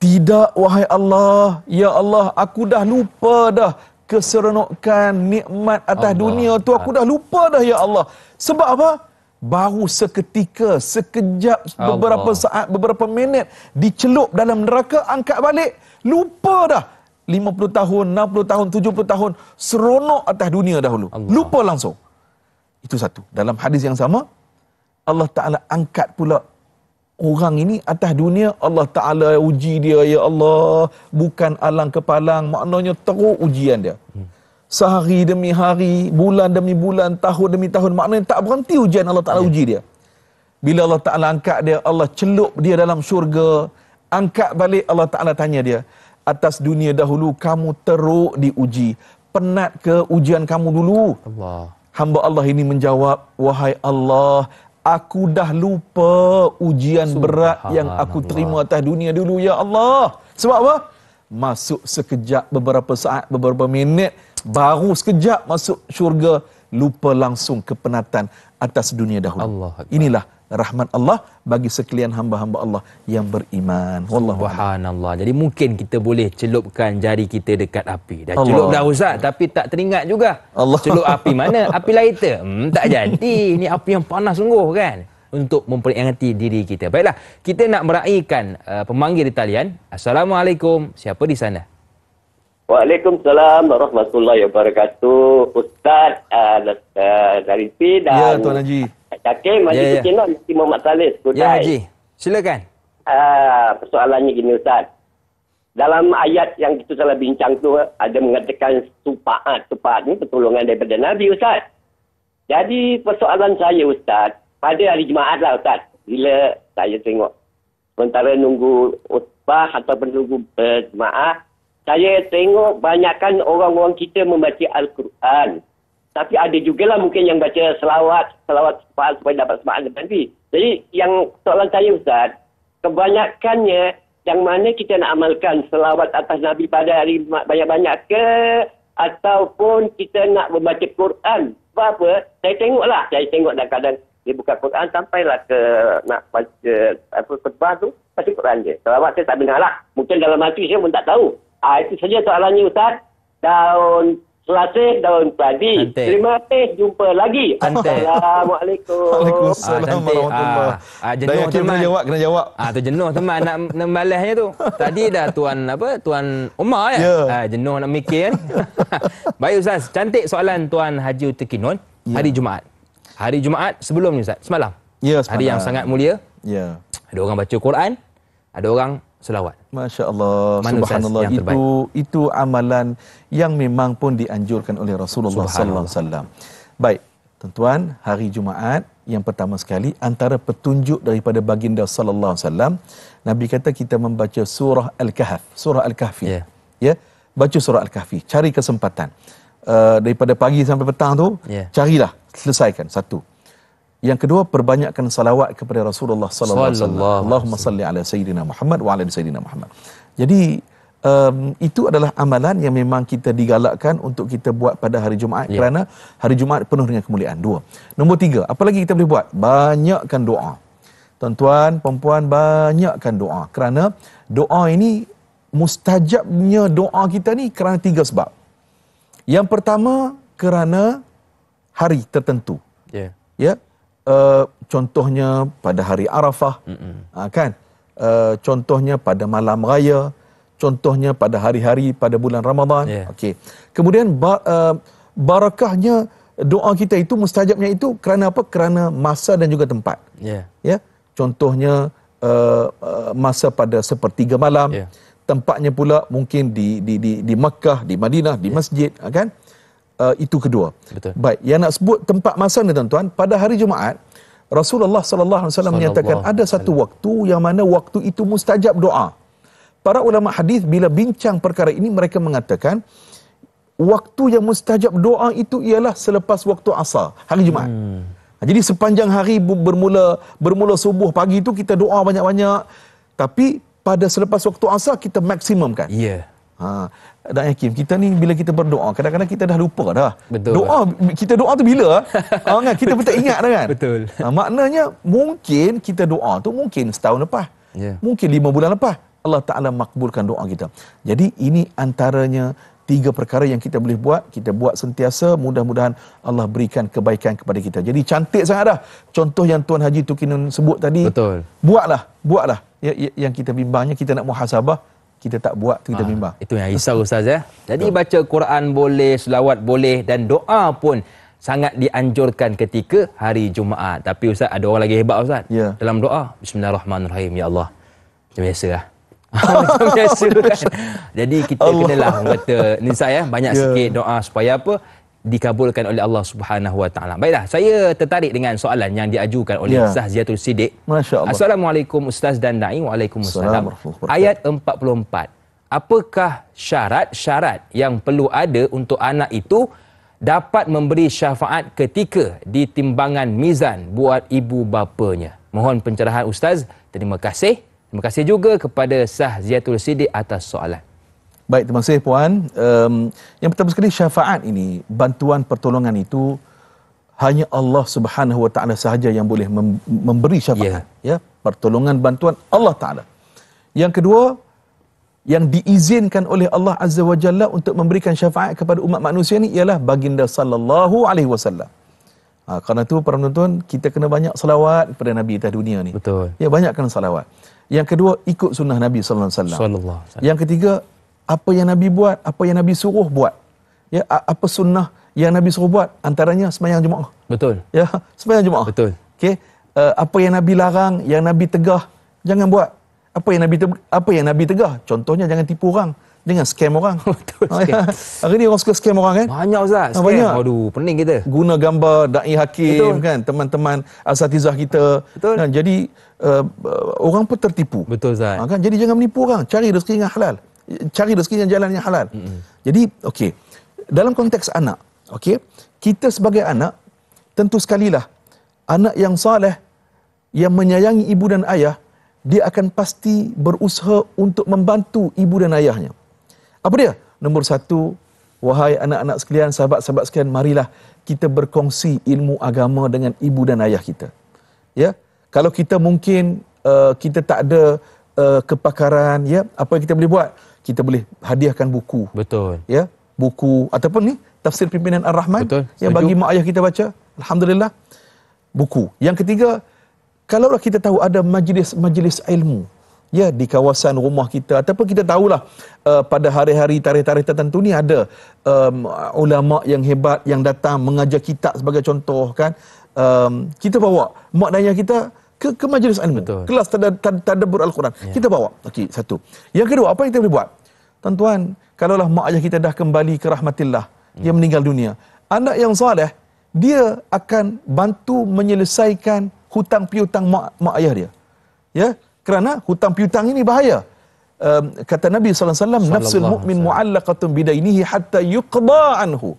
Tidak, wahai Allah. Ya Allah, aku dah lupa dah keseronokan nikmat atas dunia tu. Aku dah lupa dah, ya Allah. Sebab apa? Baru seketika, sekejap, beberapa saat, beberapa minit dicelup dalam neraka, angkat balik, lupa dah. 50 tahun, 60 tahun, 70 tahun seronok atas dunia dahulu. Lupa langsung. Itu satu. Dalam hadis yang sama, Allah Ta'ala angkat pula orang ini atas dunia, Allah Ta'ala uji dia, ya Allah, bukan alang kepalang, maknanya teruk ujian dia. Sehari demi hari, bulan demi bulan, tahun demi tahun, maknanya tak berhenti ujian Allah Ta'ala uji dia. Bila Allah Ta'ala angkat dia, Allah celup dia dalam syurga, angkat balik, Allah Ta'ala tanya dia, atas dunia dahulu kamu teruk diuji, penat ke ujian kamu dulu? Hamba Allah ini menjawab, wahai Allah, aku dah lupa ujian berat yang aku terima atas dunia dulu, ya Allah. Sebab apa? Masuk sekejap, beberapa saat, beberapa minit, baru sekejap masuk syurga, lupa langsung kepenatan atas dunia dahulu. Inilah rahmat Allah bagi sekalian hamba-hamba Allah yang beriman. Wallahu Subhanallah. Jadi mungkin kita boleh celupkan jari kita dekat api. Dah celup dah Ustaz, tapi tak teringat juga. Celup api mana? Api lighter. Tak jadi. Ini api yang panas sungguh, kan? Untuk memperingati diri kita. Baiklah, kita nak meraihkan pemanggil di talian. Assalamualaikum. Siapa di sana? Waalaikumsalam warahmatullahi wabarakatuh. Ustaz dari P dan ya, Tuan Haji Hakim, Haji Kucing, Mufti Muhammad Saleh. Ya Haji, silakan. Persoalannya gini Ustaz. Dalam ayat yang kita salah bincang tu ada mengatakan supaat ni pertolongan daripada Nabi Ustaz. Jadi persoalan saya Ustaz, pada hari Jumaat lah Ustaz. bila saya tengok sementara nunggu khutbah ataupun nunggu jemaah, saya tengok banyakkan orang-orang kita membaca Al-Quran. Tapi ada jugalah mungkin yang baca selawat supaya dapat semangat Nabi. Jadi yang soalan saya Ustaz, kebanyakannya yang mana kita nak amalkan selawat atas Nabi pada hari banyak-banyak ke ataupun kita nak membaca Quran? Sebab apa? Saya tengok kadang-kadang dia buka Quran sampailah ke nak baca khutbah tu, baca Quran je. Selawat saya tak dengar lah. Mungkin dalam hati saya pun tak tahu. Itu saja soalannya Ustaz. Daun Selasih, daun padi. Cantik. Terima kasih. Jumpa lagi. Cantik. Assalamualaikum. Waalaikumsalam cantik. warahmatullahi. Jenuh Dah yakin teman. kena jawab. Tu jenuh teman nak membalasnya tu. Tadi dah Tuan Umar ya. Jenuh nak mikir kan. Baik Ustaz, cantik soalan Tuan Haji Tekinun. Hari Jumaat. Hari Jumaat sebelum ni Ustaz, semalam. Ya, semalam. Hari yang sangat mulia. Ya. Ada orang baca Quran, ada orang selawat. Masya Allah, Mana subhanallah, yang terbaik? itu amalan yang memang pun dianjurkan oleh Rasulullah sallallahu alaihi wasallam. Baik, tuan-tuan, hari Jumaat yang pertama sekali antara petunjuk daripada baginda sallallahu alaihi wasallam, Nabi kata kita membaca surah Al-Kahf, surah Al-Kahfi. Ya, baca surah Al-Kahfi, cari kesempatan. Daripada pagi sampai petang tu, carilah, selesaikan satu. Yang kedua, perbanyakkan salawat kepada Rasulullah sallallahu alaihi wasallam. Allahumma salli ala sayyidina Muhammad wa ala sayyidina Muhammad. Jadi itu adalah amalan yang memang kita digalakkan untuk kita buat pada hari Jumaat kerana hari Jumaat penuh dengan kemuliaan. 2. Nombor 3, apa lagi kita boleh buat? Banyakkan doa. Tuan-tuan, perempuan, banyakkan doa kerana doa ini mustajabnya doa kita ni kerana 3 sebab. Yang pertama, kerana hari tertentu. Ya. Contohnya pada hari Arafah, kan? Contohnya pada malam raya, contohnya pada hari-hari pada bulan Ramadan. Okey. Kemudian barakahnya doa kita itu, mustajabnya itu kerana apa? Kerana masa dan juga tempat. Ya. Contohnya masa pada sepertiga malam. Tempatnya pula mungkin di Makkah, di Madinah, di masjid, kan? Itu kedua. Betul. Baik, yang nak sebut tempat masa ni tuan-tuan, pada hari Jumaat Rasulullah sallallahu alaihi wasallam menyatakan ada satu waktu yang mana waktu itu mustajab doa. Para ulama hadis bila bincang perkara ini mereka mengatakan waktu yang mustajab doa itu ialah selepas waktu asar, hari Jumaat. Jadi sepanjang hari bermula subuh pagi itu kita doa banyak-banyak, tapi pada selepas waktu asar kita maksimumkan. Dan Hakim, kita ni bila kita berdoa kadang-kadang kita dah lupa dah. Betul. Kita doa tu bila? Kan kita pun tak ingat dah kan. Betul. Maknanya mungkin kita doa tu mungkin setahun lepas. Mungkin 5 bulan lepas Allah Taala makbulkan doa kita. Jadi ini antaranya 3 perkara yang kita boleh buat, kita buat sentiasa, mudah-mudahan Allah berikan kebaikan kepada kita. Jadi cantik sangat dah contoh yang Tuan Haji Tukinun sebut tadi. Betul. Buatlah. Yang kita bimbangnya kita nak muhasabah, kita tak buat tu kita bimbang. Itu yang risau Ustaz ya. Jadi baca Quran boleh, selawat boleh dan doa pun sangat dianjurkan ketika hari Jumaat. Tapi Ustaz, ada orang lagi hebat Ustaz. Dalam doa, Bismillahirrahmanirrahim, ya Allah. Macam biasa lah. Macam biasa kan. Jadi kita kenalah orang kata ni saya banyak sikit doa supaya apa? Dikabulkan oleh Allah Subhanahu Wa Taala. Baiklah, saya tertarik dengan soalan yang diajukan oleh Ustaz Ziyatul Siddiq. Masya-Allah. Assalamualaikum Ustaz dan Da'i. Waalaikumsalam. Ayat 44. Apakah syarat-syarat yang perlu ada untuk anak itu dapat memberi syafaat ketika di timbangan mizan buat ibu bapanya? Mohon pencerahan Ustaz. Terima kasih. Terima kasih juga kepada Sah Ziyatul Siddiq atas soalan. Baik, terima kasih Puan. Yang pertama sekali, syafaat ini, bantuan pertolongan itu hanya Allah Subhanahu Wa Taala sahaja yang boleh memberi syafaat. Pertolongan, bantuan Allah Taala. Yang kedua, yang diizinkan oleh Allah Azza wa Jalla untuk memberikan syafaat kepada umat manusia ini ialah baginda sallallahu alaihi wasallam. Kerana itu para penonton, kita kena banyak salawat kepada Nabi atas dunia ni. Betul. Banyakkan salawat. Yang kedua, ikut sunnah Nabi sallallahu alaihi wasallam. Yang ketiga, apa yang Nabi buat, apa yang Nabi suruh buat. Apa sunnah yang Nabi suruh buat, antaranya sembahyang Jumaat. Betul. Sembahyang Jumaat. Betul. Okey. Apa yang Nabi larang, yang Nabi tegah, jangan buat. Apa yang Nabi tegah, contohnya jangan tipu orang, dengan scam orang. Betul, scam. Hari ni orang suka scam orang kan? Banyak Ustaz, scam. Banyak. Aduh, pening kita. Guna gambar Da'i Hakim. Betul. Kan, teman-teman asatizah kita. Betul. Kan? Jadi orang pun tertipu. Betul Ustaz. Kan? Jadi jangan menipu orang, cari rezeki yang halal. Cari rezeki yang jalan yang halal. Jadi okey, dalam konteks anak, okey, kita sebagai anak tentu sekalilah anak yang soleh yang menyayangi ibu dan ayah, dia akan pasti berusaha untuk membantu ibu dan ayahnya. Apa dia? Nombor satu, wahai anak-anak sekalian, sahabat-sahabat sekalian, marilah kita berkongsi ilmu agama dengan ibu dan ayah kita. Ya, kalau kita mungkin kita tak ada kepakaran, ya, apa yang kita boleh buat? Kita boleh hadiahkan buku. Betul. Ya, buku ataupun ni Tafsir Pimpinan Ar-Rahman. Betul. Yang bagi mak ayah kita baca. Alhamdulillah. Buku. Yang ketiga, kalaulah kita tahu ada majlis ilmu, ya, di kawasan rumah kita, ataupun kita tahulah pada hari-hari tarikh-tarikh tertentu ni ada ulama yang hebat yang datang mengajar kitab sebagai contoh kan, kita bawa mak dan ayah kita ke majlis ilmu. Betul. Kelas tadabbur Al-Quran. Ya. Kita bawa. Okey, satu. Yang kedua, apa yang kita boleh buat? Tuan-tuan, kalaulah mak ayah kita dah kembali ke rahmatillah, dia meninggal dunia, anak yang soleh, dia akan bantu menyelesaikan hutang piutang mak ayah dia. Ya, kerana hutang piutang ini bahaya. Kata Nabi SAW, nafsul mu'min mu'allaqatun bidainihi hatta yuqda anhu.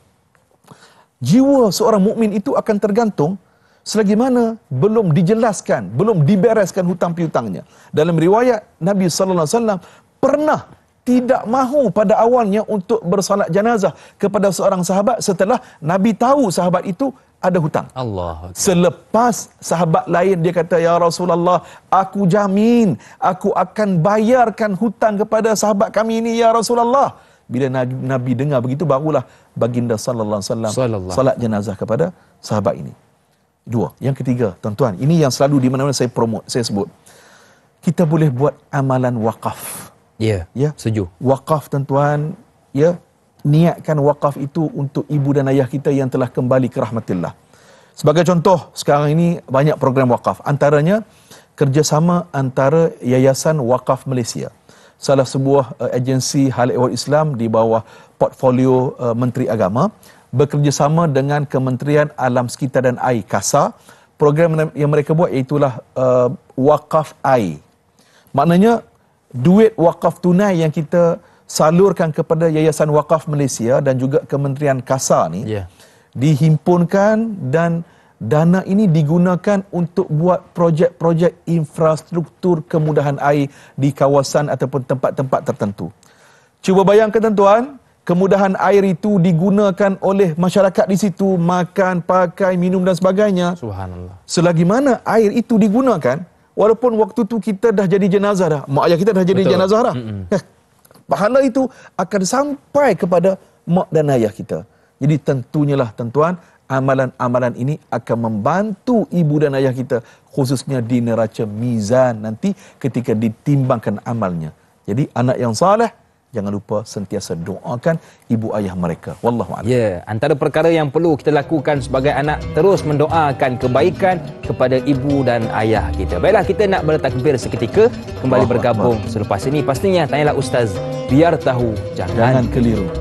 Jiwa seorang mukmin itu akan tergantung selagi mana belum dijelaskan, belum dibereskan hutang piutangnya. Dalam riwayat, Nabi SAW pernah tidak mahu pada awalnya untuk bersalat jenazah kepada seorang sahabat setelah Nabi tahu sahabat itu ada hutang. Allah. Selepas sahabat lain dia kata, ya Rasulullah, aku jamin aku akan bayarkan hutang kepada sahabat kami ini ya Rasulullah. Bila Nabi dengar begitu, barulah baginda sallallahu alaihi wasallam salat jenazah kepada sahabat ini. Dua. Yang ketiga, tuan-tuan, ini yang selalu di mana-mana saya promote, saya sebut. Kita boleh buat amalan wakaf. Ya, setuju. Wakaf, tuan-tuan, ya, niatkan wakaf itu untuk ibu dan ayah kita yang telah kembali ke rahmatillah. Sebagai contoh, sekarang ini banyak program wakaf. Antaranya, kerjasama antara Yayasan Wakaf Malaysia, salah sebuah agensi hal ehwal Islam di bawah portfolio Menteri Agama, bekerjasama dengan Kementerian Alam Sekitar dan Air, KASA. Program yang mereka buat iaitulah wakaf air. Maknanya, duit wakaf tunai yang kita salurkan kepada Yayasan Wakaf Malaysia dan juga Kementerian KASA ni, dihimpunkan dan dana ini digunakan untuk buat projek-projek infrastruktur kemudahan air di kawasan ataupun tempat-tempat tertentu. Cuba bayangkan tuan-tuan, kemudahan air itu digunakan oleh masyarakat di situ, makan, pakai, minum dan sebagainya. Subhanallah. Selagi mana air itu digunakan, walaupun waktu tu kita dah jadi jenazah dah, mak ayah kita dah jadi jenazah dah, pahala itu akan sampai kepada mak dan ayah kita. Jadi tentunya lah tuan-tuan, amalan-amalan ini akan membantu ibu dan ayah kita, khususnya di neraca mizan nanti ketika ditimbangkan amalnya. Jadi anak yang saleh, jangan lupa sentiasa doakan ibu ayah mereka. Wallahu a'lam. Ya, antara perkara yang perlu kita lakukan sebagai anak, terus mendoakan kebaikan kepada ibu dan ayah kita. Baiklah, kita nak bertakbir seketika, kembali bergabung selepas ini. Pastinya tanyalah Ustaz, biar tahu jangan keliru.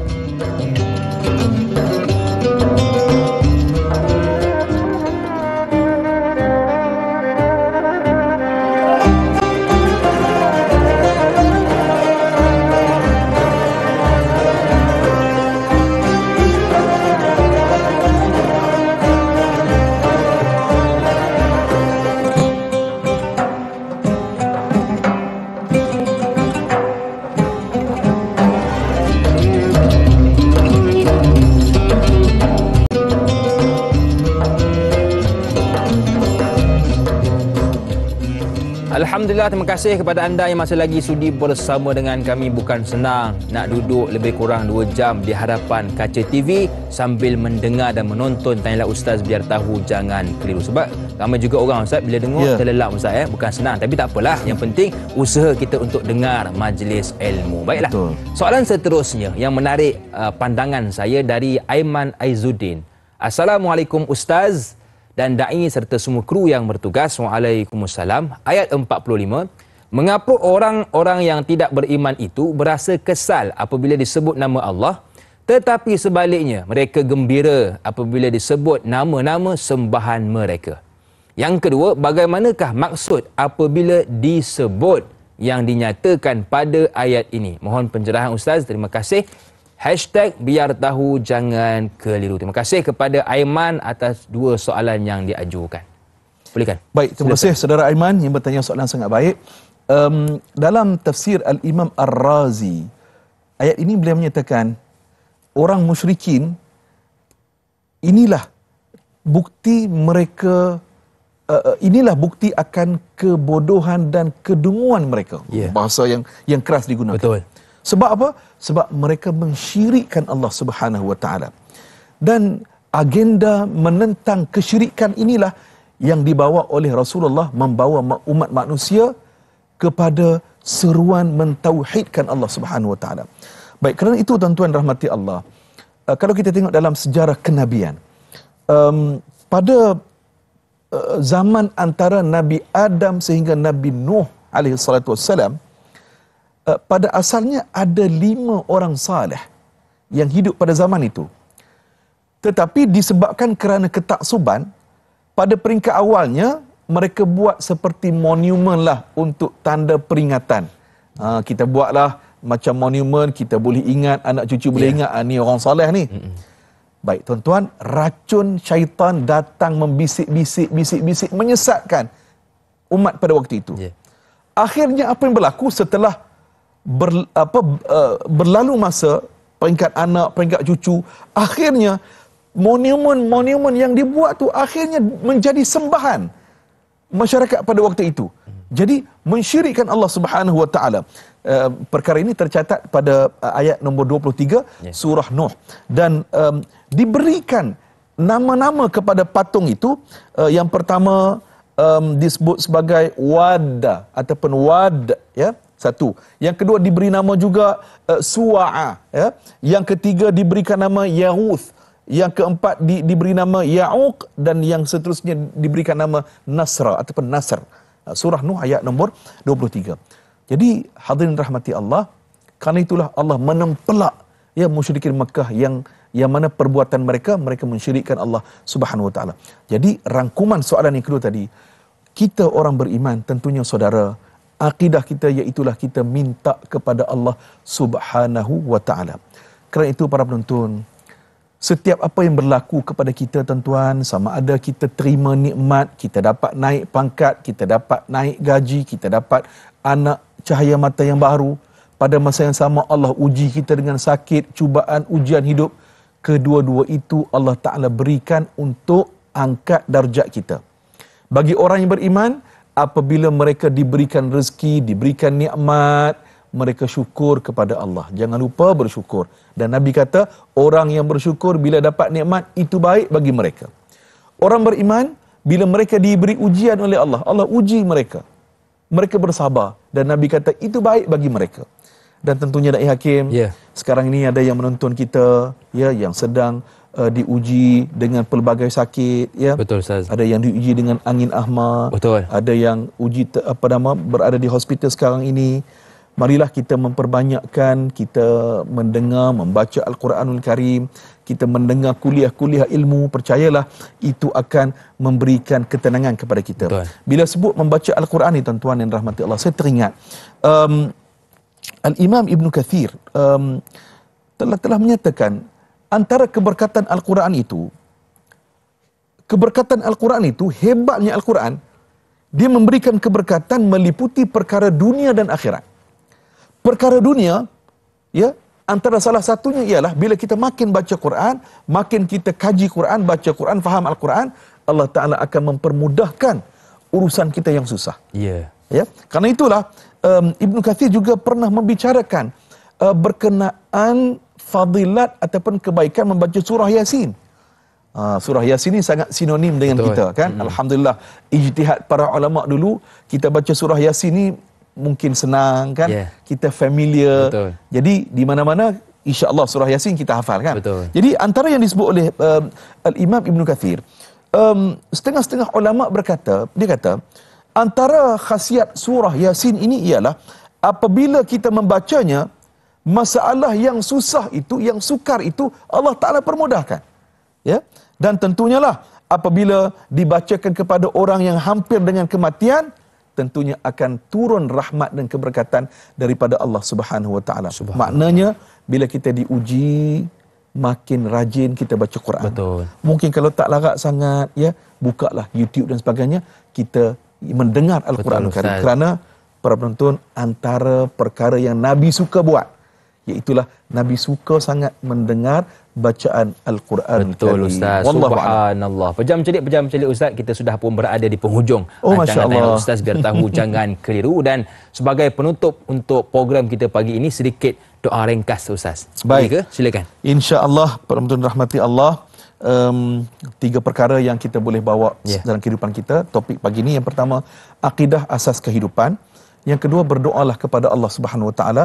Alhamdulillah, terima kasih kepada anda yang masih lagi sudi bersama dengan kami. Bukan senang nak duduk lebih kurang 2 jam di hadapan kaca TV sambil mendengar dan menonton Tanyalah Ustaz Biar Tahu Jangan Keliru. Sebab ramai juga orang Ustaz bila dengar terlelap Ustaz, bukan senang. Tapi tak apalah, yang penting usaha kita untuk dengar majlis ilmu. Baiklah. Betul. Soalan seterusnya yang menarik pandangan saya dari Aiman Aizuddin. Assalamualaikum Ustaz dan da'i serta semua kru yang bertugas. Waalaikumsalam. Ayat 45, Mengapa orang-orang yang tidak beriman itu berasa kesal apabila disebut nama Allah, tetapi sebaliknya mereka gembira apabila disebut nama-nama sembahan mereka? Yang kedua, bagaimanakah maksud apabila disebut yang dinyatakan pada ayat ini? Mohon pencerahan Ustaz. Terima kasih. #biar tahu jangan keliru. Terima kasih kepada Aiman atas 2 soalan yang diajukan. Bolehkan? Baik, terima kasih saudara Aiman yang bertanya soalan sangat baik. Dalam tafsir Al-Imam Ar-Razi, ayat ini beliau menyatakan orang musyrikin inilah bukti mereka, inilah bukti akan kebodohan dan kedunguan mereka. Bahasa yang keras digunakan. Betul. Sebab apa? Sebab mereka mensyirikkan Allah Subhanahu wa taala. Dan agenda menentang kesyirikan inilah yang dibawa oleh Rasulullah, membawa umat manusia kepada seruan mentauhidkan Allah Subhanahu wa taala. Baik, kerana itu tuan-tuan rahmati Allah, kalau kita tengok dalam sejarah kenabian, pada zaman antara Nabi Adam sehingga Nabi Nuh alaihi salatu wassalam, pada asalnya ada 5 orang saleh yang hidup pada zaman itu. Tetapi disebabkan kerana ketaksuban, pada peringkat awalnya mereka buat seperti monumen lah untuk tanda peringatan. Kita buatlah macam monumen, kita boleh ingat, anak cucu boleh ingat, ni orang saleh ni. Baik tuan-tuan, racun syaitan datang membisik-bisik, menyesatkan umat pada waktu itu. Akhirnya apa yang berlaku setelah berlalu masa, peringkat anak, peringkat cucu, akhirnya monumen yang dibuat tu akhirnya menjadi sembahan masyarakat pada waktu itu. Jadi mensyirikkan Allah Subhanahu wa taala. Perkara ini tercatat pada ayat nombor 23 surah Nuh, dan diberikan nama-nama kepada patung itu. Yang pertama disebut sebagai Wad ataupun Wad, ya, satu. Yang kedua diberi nama juga Suwa'a, ya. Yang ketiga diberikan nama Yahuth. Yang keempat diberi nama Ya'uq, dan yang seterusnya diberikan nama Nasra ataupun Nasr. Surah Nuh ayat nombor 23. Jadi hadirin rahmati Allah, kerana itulah Allah menempelak musyrikin Mekah yang mana perbuatan mereka mensyirikkan Allah Subhanahu wa taala. Jadi rangkuman soalan yang kedua tadi, kita orang beriman tentunya saudara, akidah kita iaitulah kita minta kepada Allah Subhanahu wa taala. Kerana itu para penonton, setiap apa yang berlaku kepada kita tuan-tuan, sama ada kita terima nikmat, kita dapat naik pangkat, kita dapat naik gaji, kita dapat anak cahaya mata yang baru, pada masa yang sama Allah uji kita dengan sakit, cubaan, ujian hidup, kedua-dua itu Allah Ta'ala berikan untuk angkat darjat kita. Bagi orang yang beriman, apabila mereka diberikan rezeki, diberikan nikmat, mereka syukur kepada Allah. Jangan lupa bersyukur. Dan Nabi kata, orang yang bersyukur bila dapat nikmat, itu baik bagi mereka. Orang beriman, bila mereka diberi ujian oleh Allah, Allah uji mereka. Mereka bersabar. Dan Nabi kata, itu baik bagi mereka. Dan tentunya Dai Hakim, sekarang ini ada yang menonton kita, yang sedang diuji dengan pelbagai sakit, Betul, Ustaz. Ada yang diuji dengan angin ahmar. Betul. Ada yang uji berada di hospital sekarang ini. Marilah kita memperbanyakkan, kita mendengar, membaca Al-Quranul Karim, kita mendengar kuliah-kuliah ilmu, percayalah itu akan memberikan ketenangan kepada kita. Betul. Bila sebut membaca Al-Quran ni tuan-tuan yang rahmati Allah, saya teringat Al-Imam Ibn Kathir telah menyatakan antara keberkatan Al-Quran itu, hebatnya Al-Quran, dia memberikan keberkatan meliputi perkara dunia dan akhirat. Perkara dunia, antara salah satunya ialah bila kita makin baca Quran, makin kita kaji Quran, baca Quran, faham Al-Quran, Allah Ta'ala akan mempermudahkan urusan kita yang susah. Karena itulah Ibn Kathir juga pernah membicarakan berkenaan fadilat ataupun kebaikan membaca surah Yasin. Surah Yasin ini sangat sinonim dengan kita, kan? Alhamdulillah, ijtihad para ulama dulu, kita baca surah Yasin ini mungkin senang, kan? Kita familiar. Betul. Jadi di mana-mana insya-Allah surah Yasin kita hafal, kan? Betul. Jadi antara yang disebut oleh Al-Imam Ibn Kathir, setengah-setengah ulama berkata, dia kata Antara khasiat surah Yasin ini ialah apabila kita membacanya, masalah yang susah itu, yang sukar itu Allah Ta'ala permudahkan. Ya? Dan tentunya lah apabila dibacakan kepada orang yang hampir dengan kematian, tentunya akan turun rahmat dan keberkatan daripada Allah Subhanahu Wa Ta'ala. Maknanya bila kita diuji, makin rajin kita baca Quran. Betul. Mungkin kalau tak larat sangat, ya, bukalah YouTube dan sebagainya, kita mendengar Al-Quran Karim. Kerana para penonton, antara perkara yang Nabi suka buat, iaitulah Nabi suka sangat mendengar bacaan Al-Quran. Betul Ustaz. Subhanallah. Pejam celik Ustaz, kita sudah pun berada di penghujung rancangan Ustaz, biar tahu jangan keliru. Dan sebagai penutup untuk program kita pagi ini, sedikit doa ringkas Ustaz. Baik, silakan. Insya-Allah para penonton rahmati Allah, 3 perkara yang kita boleh bawa dalam kehidupan kita. Topik pagi ini, yang pertama, akidah asas kehidupan. Yang kedua, berdoalah kepada Allah Subhanahu Wa Taala.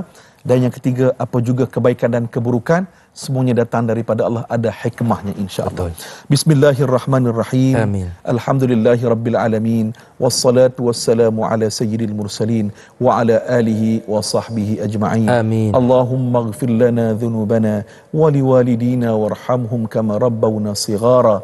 Dan yang ketiga, apa juga kebaikan dan keburukan, semuanya datang daripada Allah, ada hikmahnya insya-Allah. Bismillahirrahmanirrahim. Amin. Alhamdulillahirabbil alamin, wassalatu wassalamu ala sayyidil mursalin wa ala alihi wa sahbihi ajma'in. Amin. Allahumma ighfir lana dhunubana wa liwalidina warhamhum kama rabbawna shighara.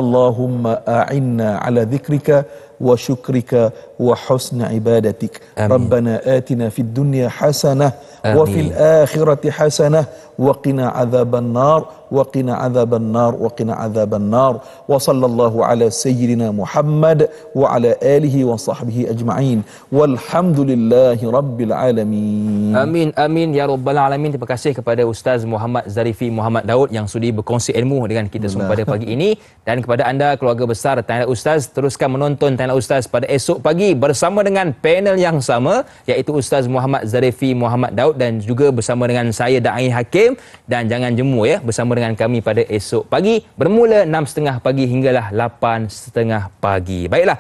Allahumma a'inna ala dhikrika wa syukrika wa husna ibadatik. Rabbana atina fid dunya hasanah wa fil akhirati hasanah wa qina adzaban nar wa qina adzaban nar wa qina adzaban nar. Wa sallallahu ala sayyidina Muhammad wa ala alihi wa sahbihi ajma'in. Walhamdulillahi rabbil alamin. Amin amin ya rabbal alamin. Terima kasih kepada Ustaz Muhammad Zarifi Muhammad Daud yang sudi berkongsi ilmu dengan kita semua pada pagi ini. Dan kepada anda keluarga besar Tanya Ustaz, teruskan menonton Tanya Ustaz pada esok pagi bersama dengan panel yang sama, iaitu Ustaz Muhammad Zarifi Muhammad Daud dan juga bersama dengan saya Da'i Hakim. Dan jangan jemu ya, bersama dengan kami pada esok pagi bermula 6.30 pagi hinggalah 8.30 pagi. Baiklah,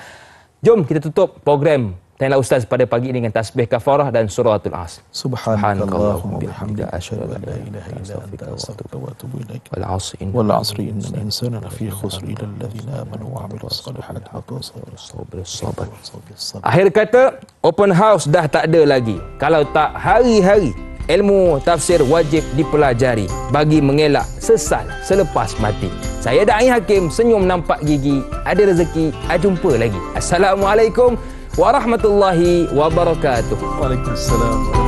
jom kita tutup program Tanya Ustaz pada pagi ini dengan tasbih kafarah dan suratul Asr. Subhanakallahumma bihamdika asyhadu an la ilaha illa anta astaghfiruka wa atubu ilaik. Wal 'asri innal insana lafi khusr illa alladhina amanu wa 'amilus salihati wa tawasaw bis sabr. Akhir kata, open house dah tak ada lagi. Kalau tak hari-hari ilmu tafsir wajib dipelajari bagi mengelak sesal selepas mati. Saya Da'i Hakim, senyum nampak gigi, ada rezeki, jumpa lagi. Assalamualaikum warahmatullahi wabarakatuh. Waalaikumsalam.